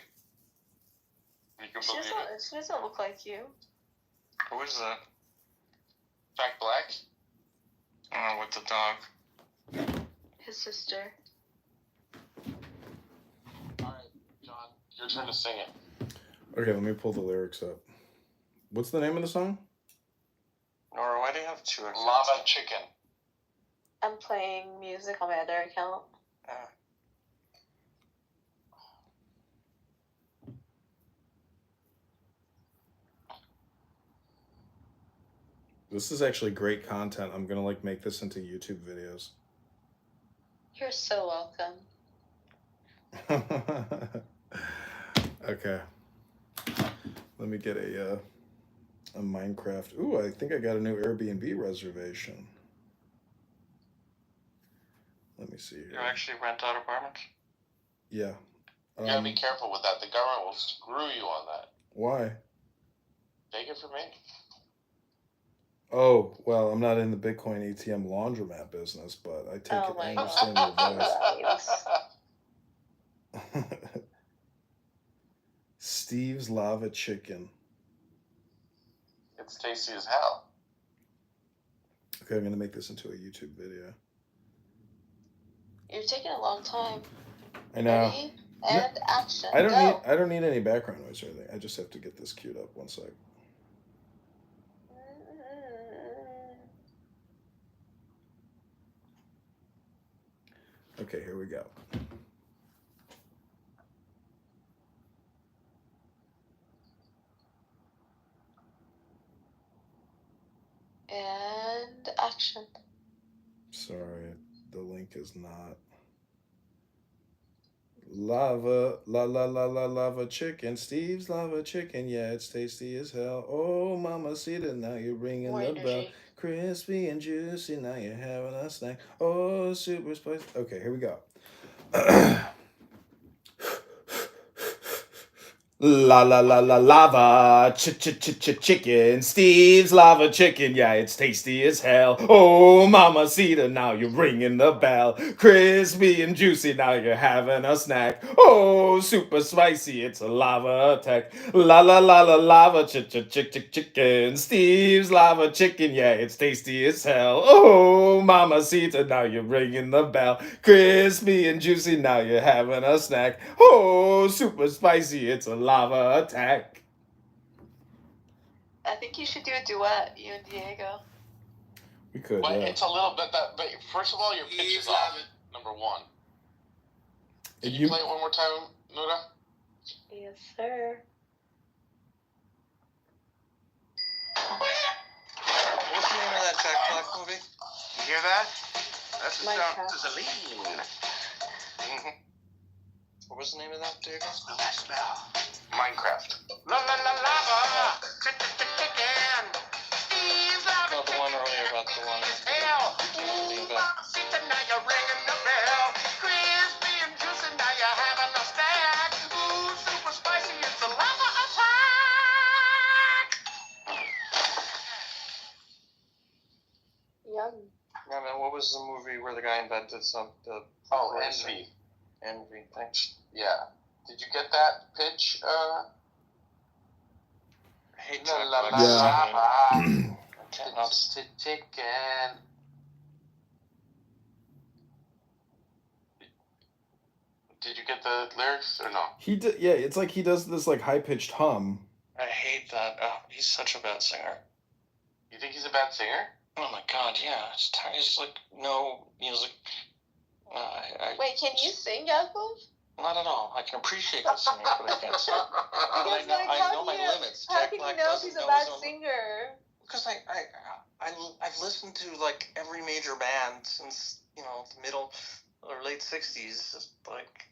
You can believe it. She doesn't look like you. Who is that? Jack Black? Oh, with the dog. His sister. Alright, John, your turn to sing it. Okay, let me pull the lyrics up. What's the name of the song? Nora, why do you have two accounts? Lava chicken. I'm playing music on my other account. This is actually great content. I'm gonna make this into YouTube videos. You're so welcome. Okay. Let me get a Minecraft. Ooh, I think I got a new Airbnb reservation. Let me see here. You actually rent out apartments? Yeah. You gotta be careful with that. The government will screw you on that. Why? Take it from me. Oh, well, I'm not in the Bitcoin ATM laundromat business, but I understand your advice. Steve's Lava Chicken. It's tasty as hell. Okay, I'm gonna make this into a YouTube video. You're taking a long time. I know. Ready? And action. I don't need any background noise or anything. I just have to get this queued up. One sec. Okay, here we go. And action. Sorry, the link is not. Lava, lava chicken. Steve's Lava Chicken. Yeah, it's tasty as hell. Oh, mamacita, now you're ringing More the energy. bell. Crispy and juicy, now you're having a snack. Oh, super spicy. Okay, here we go. Lava chicken. Steve's Lava Chicken. Yeah, it's tasty as hell. Oh, mamacita, now you're ringing the bell. Crispy and juicy, now you're having a snack. Oh, super spicy, it's a lava attack. Lava chicken. Steve's Lava Chicken. Yeah, it's tasty as hell. Oh, mamacita, now you're ringing the bell. Crispy and juicy, now you're having a snack. Oh, super spicy, it's a lava attack. I think you should do a duet, you and Diego. We could, But yeah. it's a little bit that. But first of all, your pitch is off. Number one. Can you play it one more time, Nuda? Yes, sir. What's the name of that Jack Black movie? You hear that? That's the sound of sizzling. Mm-hmm. What was the name of that, Diego? Smell that smell. Minecraft. La la la lava. Chicken. Steve's lava No, the one earlier about the one. hell. Ooh, mama, see tonight you're ringing the bell. Crispy and juicy, now you're having a stack. Ooh, super guy invented the Envy. Envy. Thanks. Yeah. Did you get that pitch? I hate Jack Black. Yeah. Chicken. Did you get the lyrics or no? Yeah, it's like he does this like high pitched hum. I hate that. Oh, he's such a bad singer. You think he's a bad singer? Oh my god, yeah. It's like no music. Wait, can you sing, Yakov? Not at all. I can appreciate the singing, but I can't sing. Because, I know my limits. How Jack can Black you know if doesn't he's a know bad his own- singer? Because I've listened to like every major band since the middle or late '60s. Just like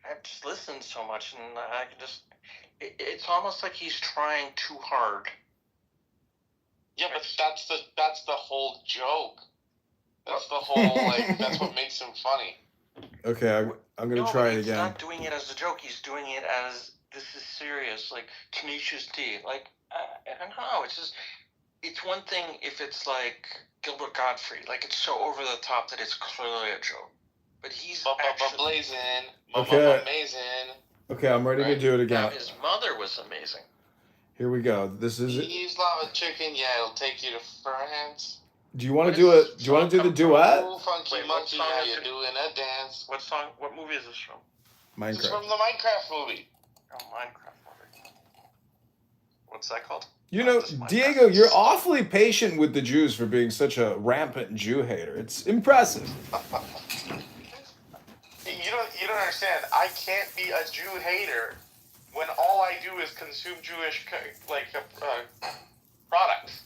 I've just listened so much, and I can just. It's almost like he's trying too hard. Yeah, but that's the whole joke. That's the whole that's what makes him funny. Okay, I'm gonna try it He's again. not doing it as a joke. He's doing it as this is serious, like Tenacious D. Like I don't know. It's one thing if it's like Gilbert Gottfried, like it's so over the top that it's clearly a joke. But he's blazing, Okay. amazing. Okay, I'm ready to do it again. Now his mother was amazing. Here we go. This is it. He's lava chicken. Yeah, it'll take you to France. Do you want to do it? Do you want to do the duet? Ooh, funky monkey, now you're doing a dance. What song? What movie is this from? This is Minecraft. from the Minecraft movie. Oh, Minecraft movie. What's that called? You know, Diego, you're awfully patient with the Jews for being such a rampant Jew hater. It's impressive. You don't understand. I can't be a Jew hater when all I do is consume Jewish products.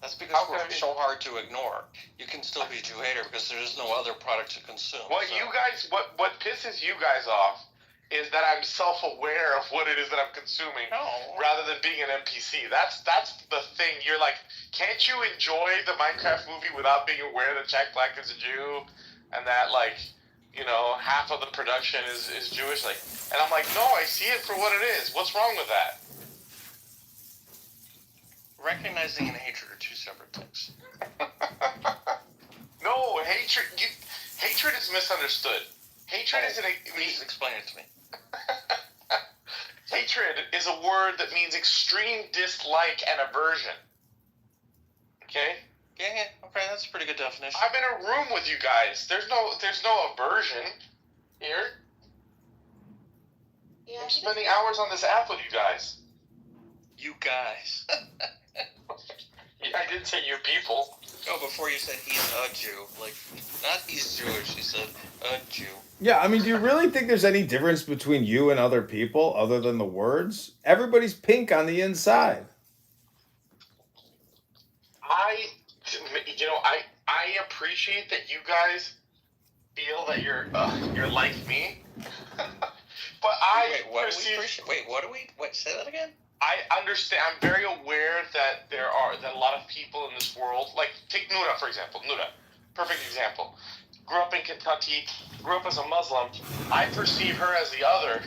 That's because we're so hard to ignore. You can still be a Jew hater because there is no other product to consume. What pisses you guys off is that I'm self-aware of what it is that I'm consuming, rather than being an NPC. That's the thing. You're like, can't you enjoy the Minecraft movie without being aware that Jack Black is a Jew, and that half of the production is Jewish? And I'm like, no, I see it for what it is. What's wrong with that? Recognizing and hatred are two separate things. No, hatred is misunderstood. Hatred is Please explain it to me. Hatred is a word that means extreme dislike and aversion. Okay? Yeah. Okay, that's a pretty good definition. I'm in a room with you guys. There's no aversion here. Yeah, I'm spending hours on this app with you guys. You guys. I didn't say you people. No, before you said he's a Jew. Like, not he's Jewish, you said a Jew. Yeah, I mean, do you really think there's any difference between you and other people other than the words? Everybody's pink on the inside. I appreciate that you guys feel that you're like me, but Wait, say that again? I understand. I'm very aware that there are a lot of people in this world. Like, take Nuda, for example. Nuda, perfect example. Grew up in Kentucky, grew up as a Muslim. I perceive her as the other,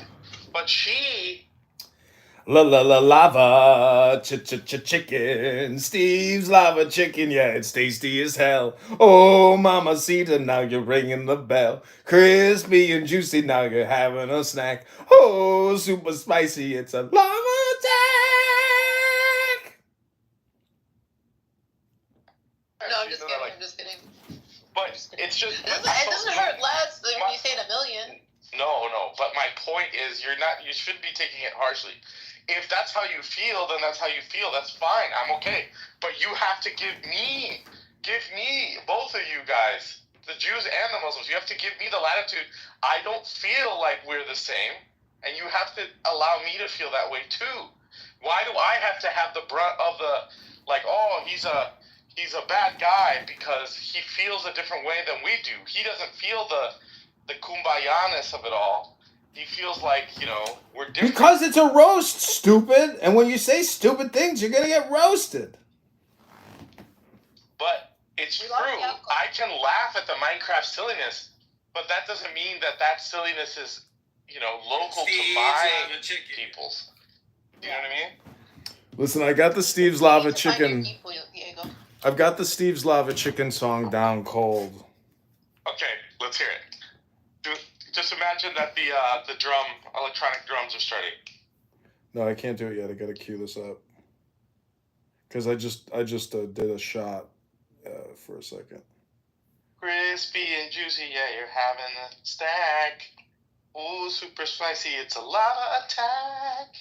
but she... Lava chicken, Steve's lava chicken, yeah, it's tasty as hell. Oh, mamacita, now you're ringing the bell. Crispy and juicy, now you're having a snack. Oh, super spicy, it's a lava attack. No, I'm just kidding. But it's just... It doesn't hurt less than when you say it a million. No, but my point is you shouldn't be taking it harshly. If that's how you feel, then that's how you feel. That's fine. I'm okay. But you have to give me, both of you guys, the Jews and the Muslims, you have to give me the latitude. I don't feel like we're the same, and you have to allow me to feel that way too. Why do I have to have the brunt of the, he's a bad guy because he feels a different way than we do. He doesn't feel the kumbaya-ness of it all. He feels like, we're different. Because it's a roast, stupid. And when you say stupid things, you're going to get roasted. But it's true. I can laugh at the Minecraft silliness, but that doesn't mean that silliness is, local to my peoples. You know what I mean? Listen, I got the Steve's Lava Chicken. I've got the Steve's Lava Chicken song down cold. Okay, let's hear it. Just imagine that the electronic drums are starting. No, I can't do it yet. I gotta cue this up. Because I just did a shot for a second. Crispy and juicy, yeah, you're having a stack. Ooh, super spicy, it's a lava attack.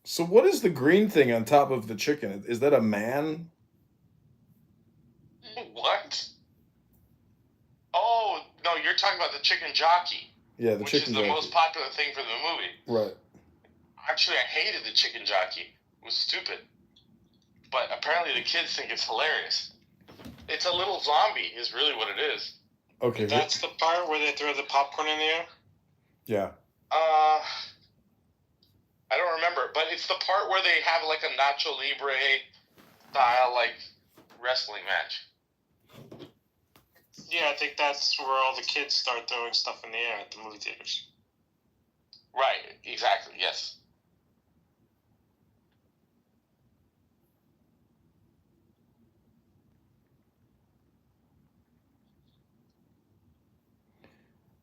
So what is the green thing on top of the chicken? Is that a man? What? Oh, no, you're talking about the chicken jockey. Yeah, the which chicken is the jockey. most popular thing for the movie. Right. Actually, I hated the chicken jockey. It was stupid. But apparently the kids think it's hilarious. It's a little zombie is really what it is. Okay. That's the part where they throw the popcorn in the air? Yeah. I don't remember, but it's the part where they have like a Nacho Libre style like wrestling match. Yeah, I think that's where all the kids start throwing stuff in the air at the movie theaters. Right, exactly, yes.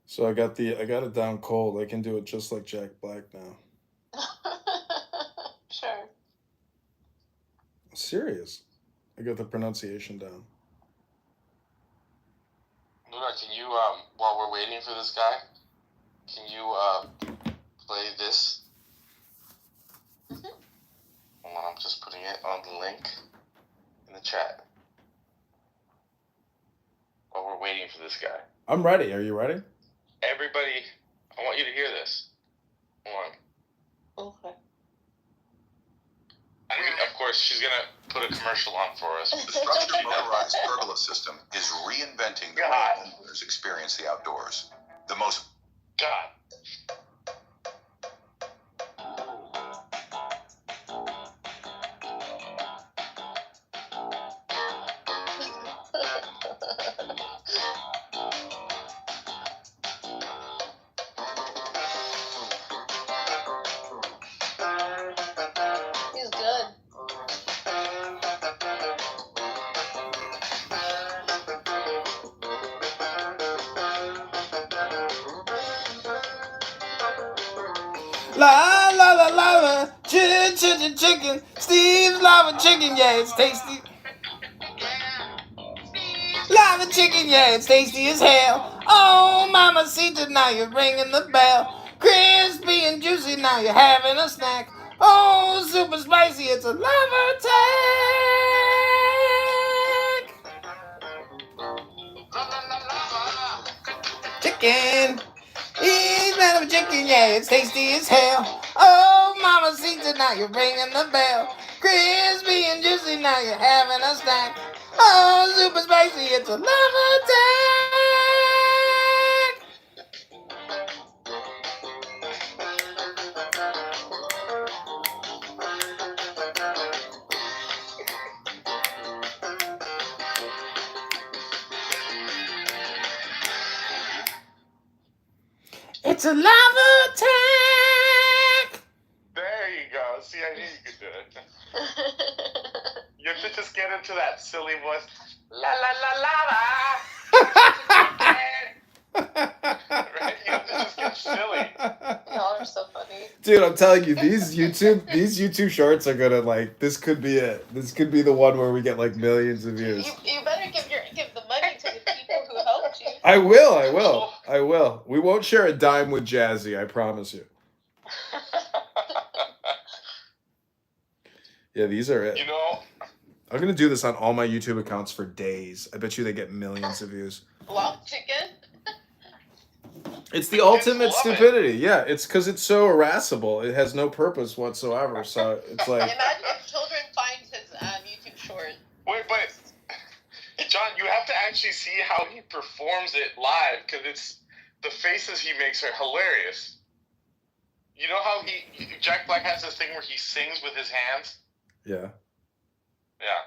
So I got it down cold. I can do it just like Jack Black now. Sure. I'm serious. I got the pronunciation down. Luna, can you while we're waiting for this guy, can you play this? Hold on, I'm just putting it on the link in the chat. While we're waiting for this guy. I'm ready. Are you ready? Everybody, I want you to hear this. Hold on. Okay. And of course, she's going to put a commercial on for us. The structured motorized pergola system is reinventing the way homeowners experience the outdoors. The most... God. He's good. La la la la, chicken, Steve's lava chicken, yeah, it's tasty. Lava chicken, yeah, it's tasty as hell. Oh, mamacita, now you're ringing the bell. Crispy and juicy, now you're having a snack. Oh, super spicy, it's a lava attack. Chicken. He's not a chicken, yeah, it's tasty as hell. Oh, mamacita, now you're ringing the bell. Crispy and juicy, now you're having a snack. Oh, super spicy, it's a lava attack. It's a lava attack. There you go. See, I knew you could do it. You have to just get into that silly voice. La la la la la. Right? You have to just get silly. Y'all are so funny. Dude, I'm telling you, these YouTube shorts are gonna this could be it. This could be the one where we get like millions of views. You better give the money to the people who helped you. I will. We won't share a dime with Jazzy, I promise you. Yeah, these are it. You know, I'm gonna do this on all my YouTube accounts for days. I bet you they get millions of views. Lava chicken? It's the ultimate stupidity. Yeah, it's because it's so irascible. It has no purpose whatsoever. So it's like. Imagine if children find his YouTube short. wait, but John, you have to actually see how he performs it live because it's the faces he makes are hilarious. You know how Jack Black has this thing where he sings with his hands? Yeah. Yeah.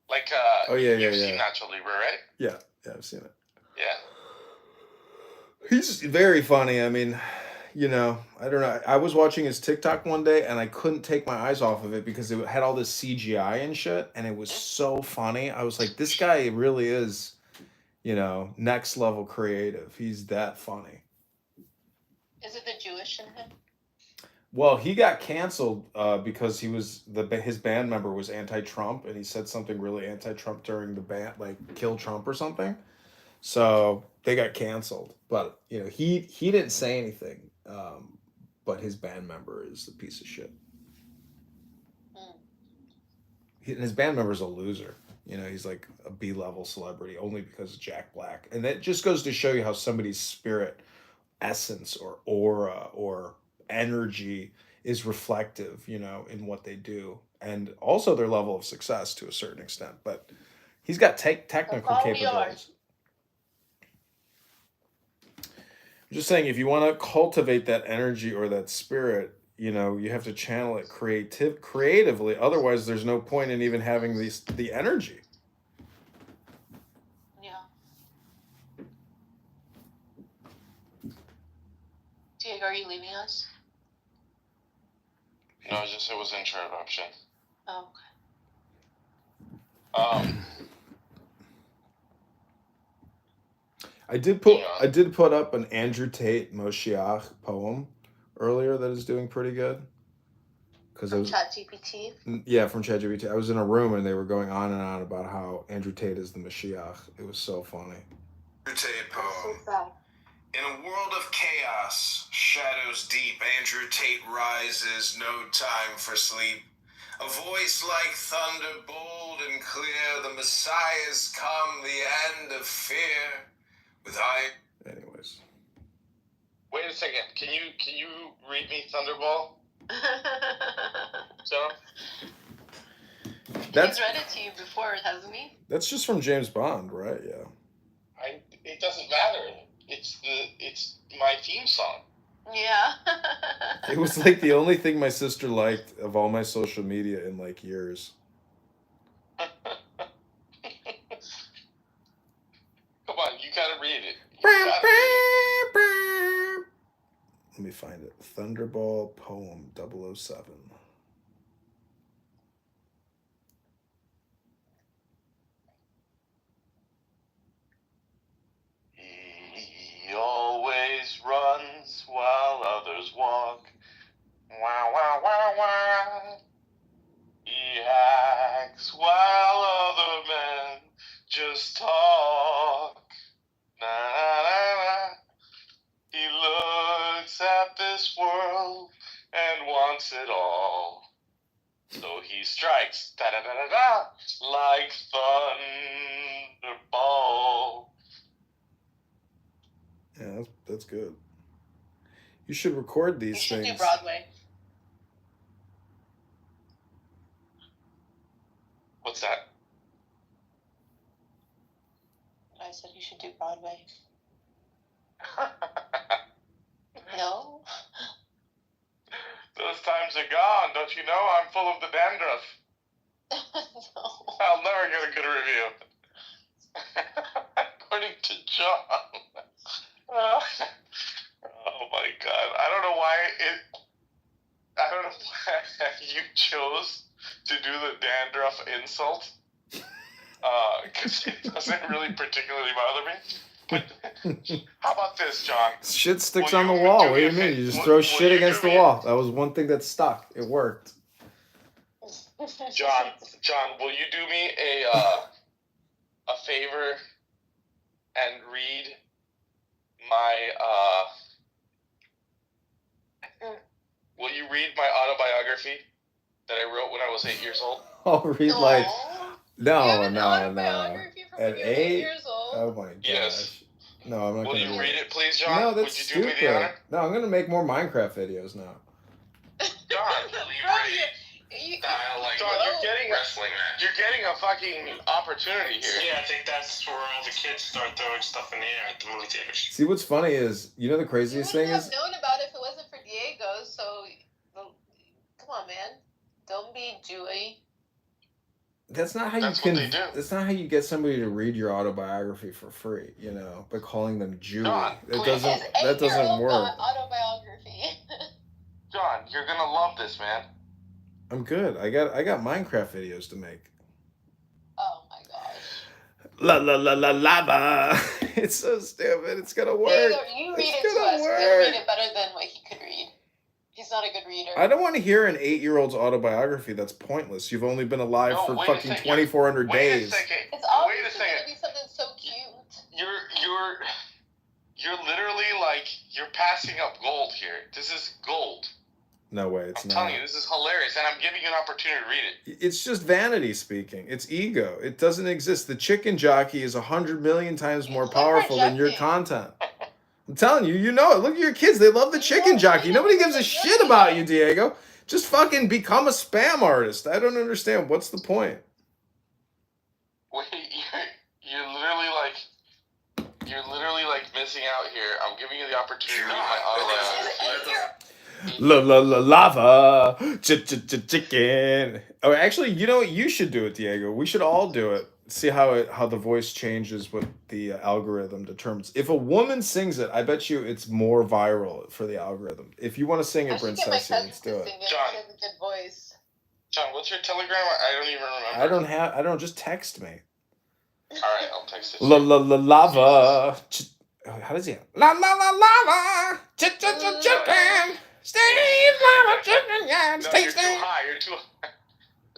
Like, you've seen Nacho Libre, right? Yeah, I've seen it. Yeah. He's very funny. I mean, you know, I don't know. I was watching his TikTok one day and I couldn't take my eyes off of it because it had all this CGI and shit, and it was so funny. I was like, this guy really is, you know, next level creative. He's that funny. Is it the Jewish in him? Well, he got canceled because his band member was anti-Trump, and he said something really anti-Trump during the band, like kill Trump or something. So they got canceled. But you know, he didn't say anything. But his band member is a piece of shit. His band member's a loser. You know, he's like a B-level celebrity only because of Jack Black, and that just goes to show you how somebody's spirit, essence, or aura, or energy is reflective, you know, in what they do, and also their level of success to a certain extent. But he's got technical capabilities. I'm just saying, if you want to cultivate that energy or that spirit, you know, you have to channel it creatively. Otherwise, there's no point in even having the energy. Yeah. Diego, are you leaving us? No, it was interruption. Oh, okay. I did put up an Andrew Tate Moshiach poem earlier that is doing pretty good. From ChatGPT? Yeah, from ChatGPT. I was in a room and they were going on and on about how Andrew Tate is the Mashiach. It was so funny. Andrew Tate poem. In a world of chaos, shadows deep, Andrew Tate rises, no time for sleep. A voice like thunder, bold and clear, the Messiah's come, the end of fear. Anyways. Wait a second. Can you read me Thunderball? So? He's read it to you before, hasn't he? That's just from James Bond, right? Yeah. It doesn't matter. It's my theme song. Yeah. It was like the only thing my sister liked of all my social media in like years. Come on, you gotta read it. Let me find it. Thunderball poem 007. He always runs while others walk. Wah, wah, wah, wah. He acts while other men just talk. Na, na, na, na. He looks at this world and wants it all. So he strikes, da da da da da, like thunderball. Yeah, that's good. You should record these things. You should do Broadway. What's that? I said you should do Broadway. No? Those times are gone, don't you know? I'm full of the dandruff. No. I'll never get a good review. According to John. Oh my God. I don't know why you chose to do the dandruff insult. Because it doesn't really particularly bother me. But how about this, John? Shit sticks on the wall. What do you mean? You just throw shit against the wall. That was one thing that stuck. It worked. John, will you do me a favor and read my will you read my autobiography that I wrote when I was 8 years old? I'll read like no. At 8 years old? Oh my gosh. Yes. No, I'm not Will gonna you read it, please, John? No, that's Would you stupid. do me the honor? No, I'm gonna make more Minecraft videos now. John, you're getting a fucking opportunity here. Yeah, I think that's where all the kids start throwing stuff in the air at the movie theaters. See, what's funny is, you know, the craziest thing is, I would have known about it if it wasn't for Diego. So, come on, man, don't be Jewy. that's not how that's not how you get somebody to read your autobiography for free, you know, by calling them Jewy. That doesn't work. Autobiography. You're gonna love this, man. I'm good. I got Minecraft videos to make. Oh my gosh. La la la la lava. It's so stupid. It's gonna work. You read It's it to gonna us. work. He'll read it better than what he could read. He's not a good reader. I don't want to hear an 8-year-old's autobiography. That's pointless. You've only been alive for fucking 2,400 days. It's obviously gonna be something so cute. You're literally like you're passing up gold here. This is gold. No way, it's I'm not. telling you, this is hilarious, and I'm giving you an opportunity to read it. It's just vanity speaking. It's ego. It doesn't exist. The chicken jockey is 100 million times more powerful than your content. I'm telling you, you know it. Look at your kids. They love the chicken jockey. Nobody gives a shit about you, Diego. Just fucking become a spam artist. I don't understand. What's the point? Wait, you're literally like missing out here. I'm giving you the opportunity to read my autobiography. La la la lava, chicken. Oh, actually, you know what? You should do it, Diego. We should all do it. See how the voice changes with the algorithm determines. If a woman sings it, I bet you it's more viral for the algorithm. If you want to sing it, Princess, let's do it. John, He has a good voice. John, what's your Telegram? I don't even remember. I don't. Just text me. All right, I'll text it. La la la lava. How does he? La la la lava. Chicken. Steve lava chicken. Yeah, it's tasty. You're too high. You're too high.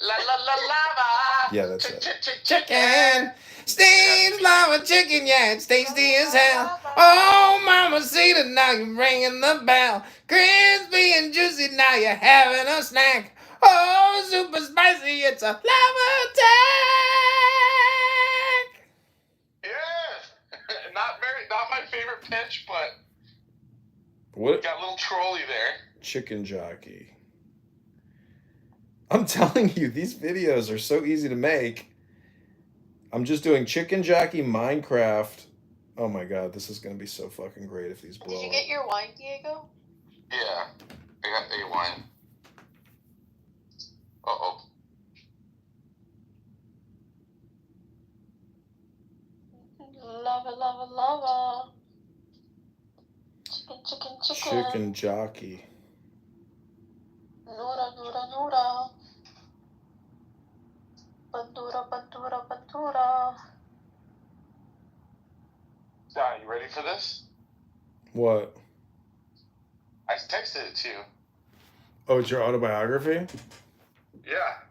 La la la lava. Yeah, that's it. Chicken. Steve's lava chicken, yeah, it's tasty as hell. Oh, mama, see that now you're ringing the bell. Crispy and juicy, now you're having a snack. Oh, super spicy, it's a lava attack. Yeah, not my favorite pitch, but What? got a little trolley there. Chicken jockey. I'm telling you, these videos are so easy to make. I'm just doing chicken jockey Minecraft. Oh my god, this is gonna be so fucking great if these blow Did you up. get your wine, Diego? Yeah, I got a wine. Uh-oh. Lava, lava, lava. Chicken. Chicken jockey. Nura. Bandura. John, you ready for this? What? I texted it to you. Oh, it's your autobiography? Yeah.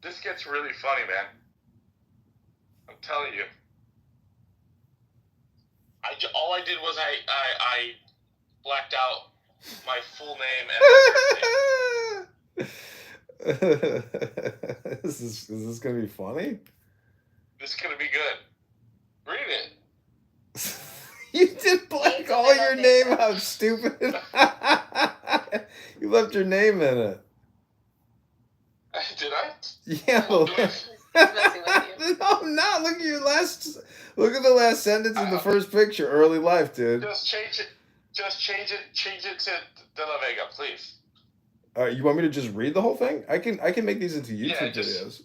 This gets really funny, man. I'm telling you. All I did was I blacked out my full name and Is this gonna be funny? this is gonna be good. Read it. You did blank all your name out, stupid. You left your name in it. Did I? Yeah. No, I'm not. Look at the last sentence in the first picture. Early life, dude. Just change it to De La Vega, please. You want me to just read the whole thing? I can make these into YouTube videos.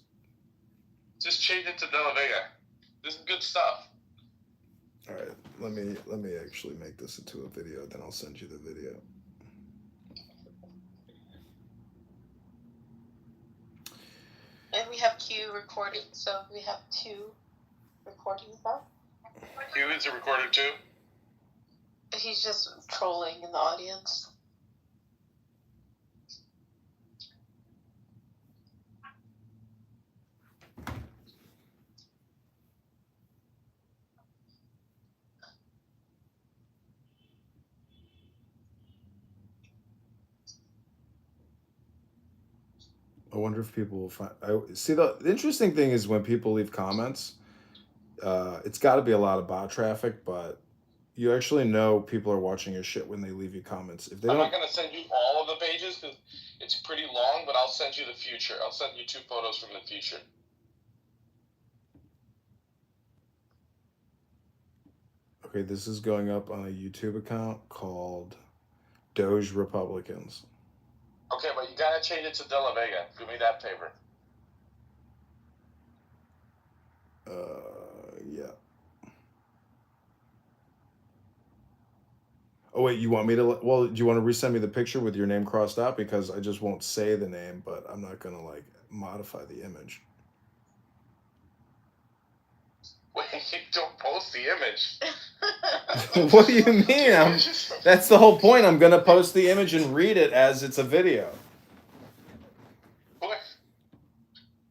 Just change it to De La Vega. This is good stuff. All right, let me actually make this into a video. Then I'll send you the video. And we have Q recording, so we have 2 recordings up. Q is a recorder too? He's just trolling in the audience. I wonder if people will find. See, the interesting thing is when people leave comments, it's got to be a lot of bot traffic, but you actually know people are watching your shit when they leave you comments. If they I'm don't, not going to send you all of the pages because it's pretty long, but I'll send you the future. I'll send you 2 photos from the future. okay, this is going up on a YouTube account called Doge Republicans. Okay, but you got to change it to De La Vega. Do me that favor. Yeah. Oh wait, you want me to? Well, do you want to resend me the picture with your name crossed out, because I just won't say the name, but I'm not gonna like modify the image. Wait, don't post the image. What do you mean? That's the whole point. I'm gonna post the image and read it as it's a video. What?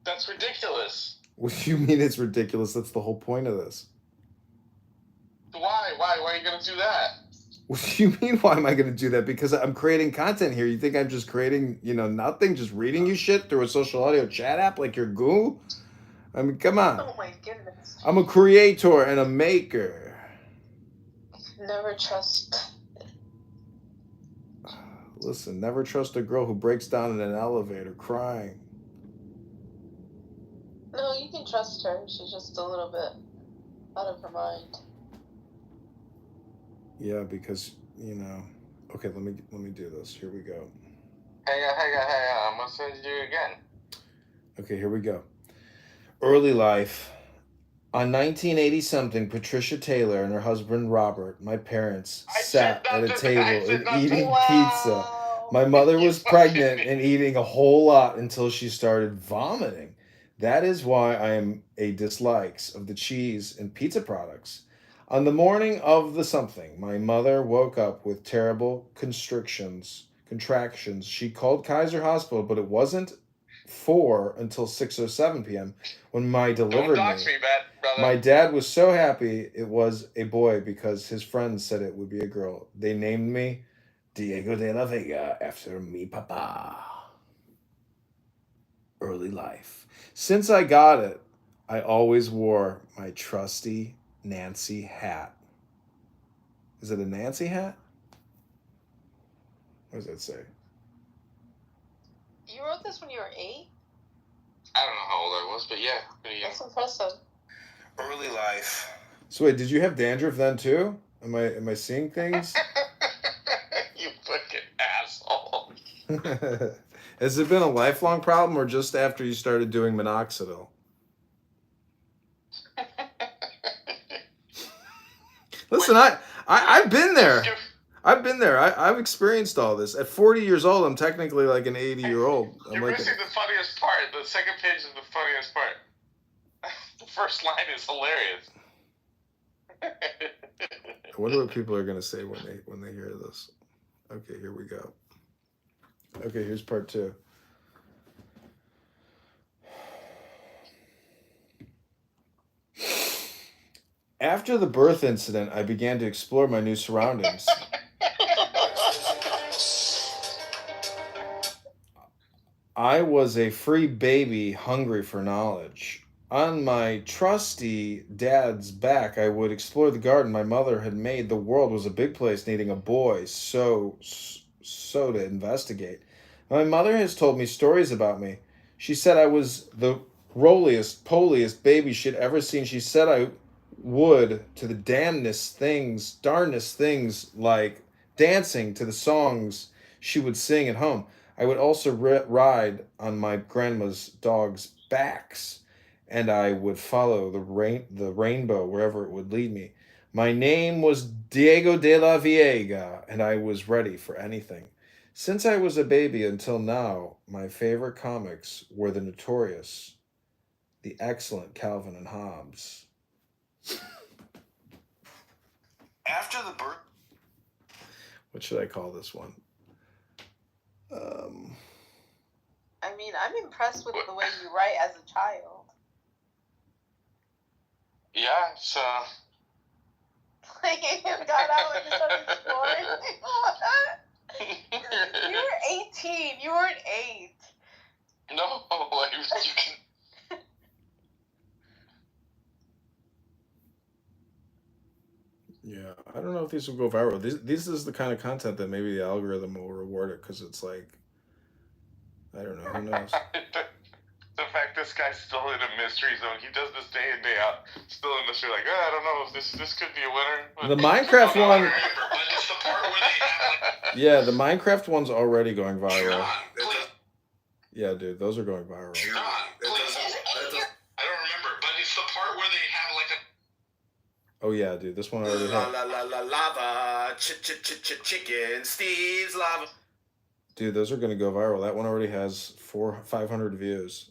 That's ridiculous. What do you mean it's ridiculous? That's the whole point of this. Why? Why are you gonna do that? What do you mean, why am I gonna do that? Because I'm creating content here. You think I'm just creating, nothing, just reading you shit through a social audio chat app like your goo? I mean, come on. Oh my goodness. I'm a creator and a maker. Never trust. Listen, never trust a girl who breaks down in an elevator crying. No, you can trust her. She's just a little bit out of her mind. Yeah, because, okay, let me do this. Here we go. Hey, I'm gonna send you again. Okay, here we go. Early life. On 1980-something, Patricia Taylor and her husband Robert, my parents, sat at a table and eating pizza. My mother was pregnant and eating a whole lot until she started vomiting. That is why I am a dislikes of the cheese and pizza products. On the morning of the something, my mother woke up with terrible contractions. She called Kaiser Hospital, but it wasn't until 6:07 p.m. when my delivered Don't dox me, brother. My dad was so happy it was a boy because his friends said it would be a girl. They named me Diego de la Vega after mi papa. Early life. Since I got it, I always wore my trusty Nancy hat. Is it a Nancy hat? What does that say? You wrote this when you were 8? I don't know how old I was, but yeah. That's impressive. Early life. So wait, did you have dandruff then too? Am I seeing things? You fucking asshole. Has it been a lifelong problem or just after you started doing minoxidil? Listen, I've been there. I've been there. I've experienced all this. At 40 years old, I'm technically like an 80-year-old. You're missing the funniest part. The second page is the funniest part. The first line is hilarious. I wonder what people are gonna say when they hear this. Okay, here we go. Okay, here's part 2. After the birth incident, I began to explore my new surroundings. I was a free baby hungry for knowledge. On my trusty dad's back, I would explore the garden my mother had made. The world was a big place needing a boy, so to investigate. My mother has told me stories about me. She said I was the roliest, poliest baby she'd ever seen. She said I would to the darnest things like dancing to the songs she would sing at home. I would also ride on my grandma's dogs' backs, and I would follow the rainbow wherever it would lead me. My name was Diego de la Vega, and I was ready for anything. Since I was a baby until now, my favorite comics were the notorious, the excellent Calvin and Hobbes. After the birth... What should I call this one? I mean, I'm impressed with the way you write as a child. Yeah, it's Like, you got out and started exploring. You were 18. You weren't 8. No, you can. Yeah, I don't know if these will go viral. This is the kind of content that maybe the algorithm will reward it because it's like, I don't know, who knows? The fact this guy's still in a mystery zone. He does this day in, day out. Still in the mystery, like, I don't know if this could be a winner. But The Minecraft one, But it's the part where they have, yeah, the Minecraft one's already going viral. Yeah, dude, those are going viral. I don't remember, but it's the part where they have like a... Oh yeah, dude, this one already La had. la la la lava, chicken, Steve's lava. Dude, those are gonna go viral. That one already has 500 views,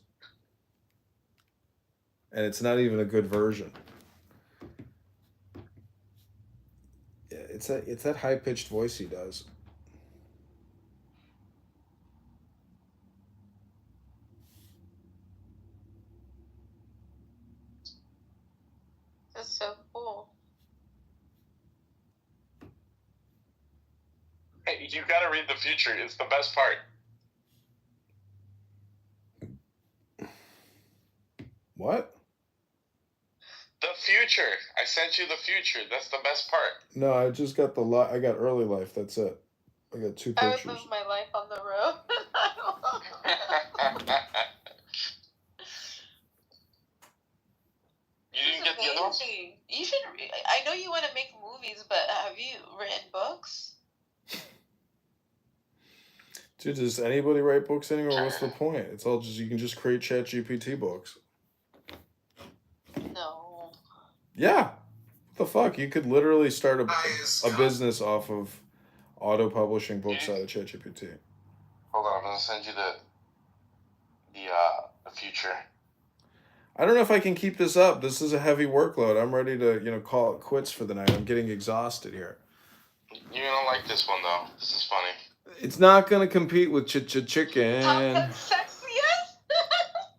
and it's not even a good version. Yeah, it's that high pitched voice he does. That's so cool. Hey, you gotta read the future. It's the best part. What? The future. I sent you the future. That's the best part. No, I just got I got early life. That's it. I got 2 I pictures. would live my life on the road. You didn't get the other one? You should. I know you want to make movies, but have you written books? Dude, does anybody write books anymore? What's the point? It's all just you can just create ChatGPT books. No. Yeah. What the fuck? You could literally start a business off of auto-publishing books out of ChatGPT. Hold on, I'm gonna send you the future. I don't know if I can keep this up. This is a heavy workload. I'm ready to, call it quits for the night. I'm getting exhausted here. You're gonna like this one though. This is funny. It's not gonna compete with chicken. Top 10 sex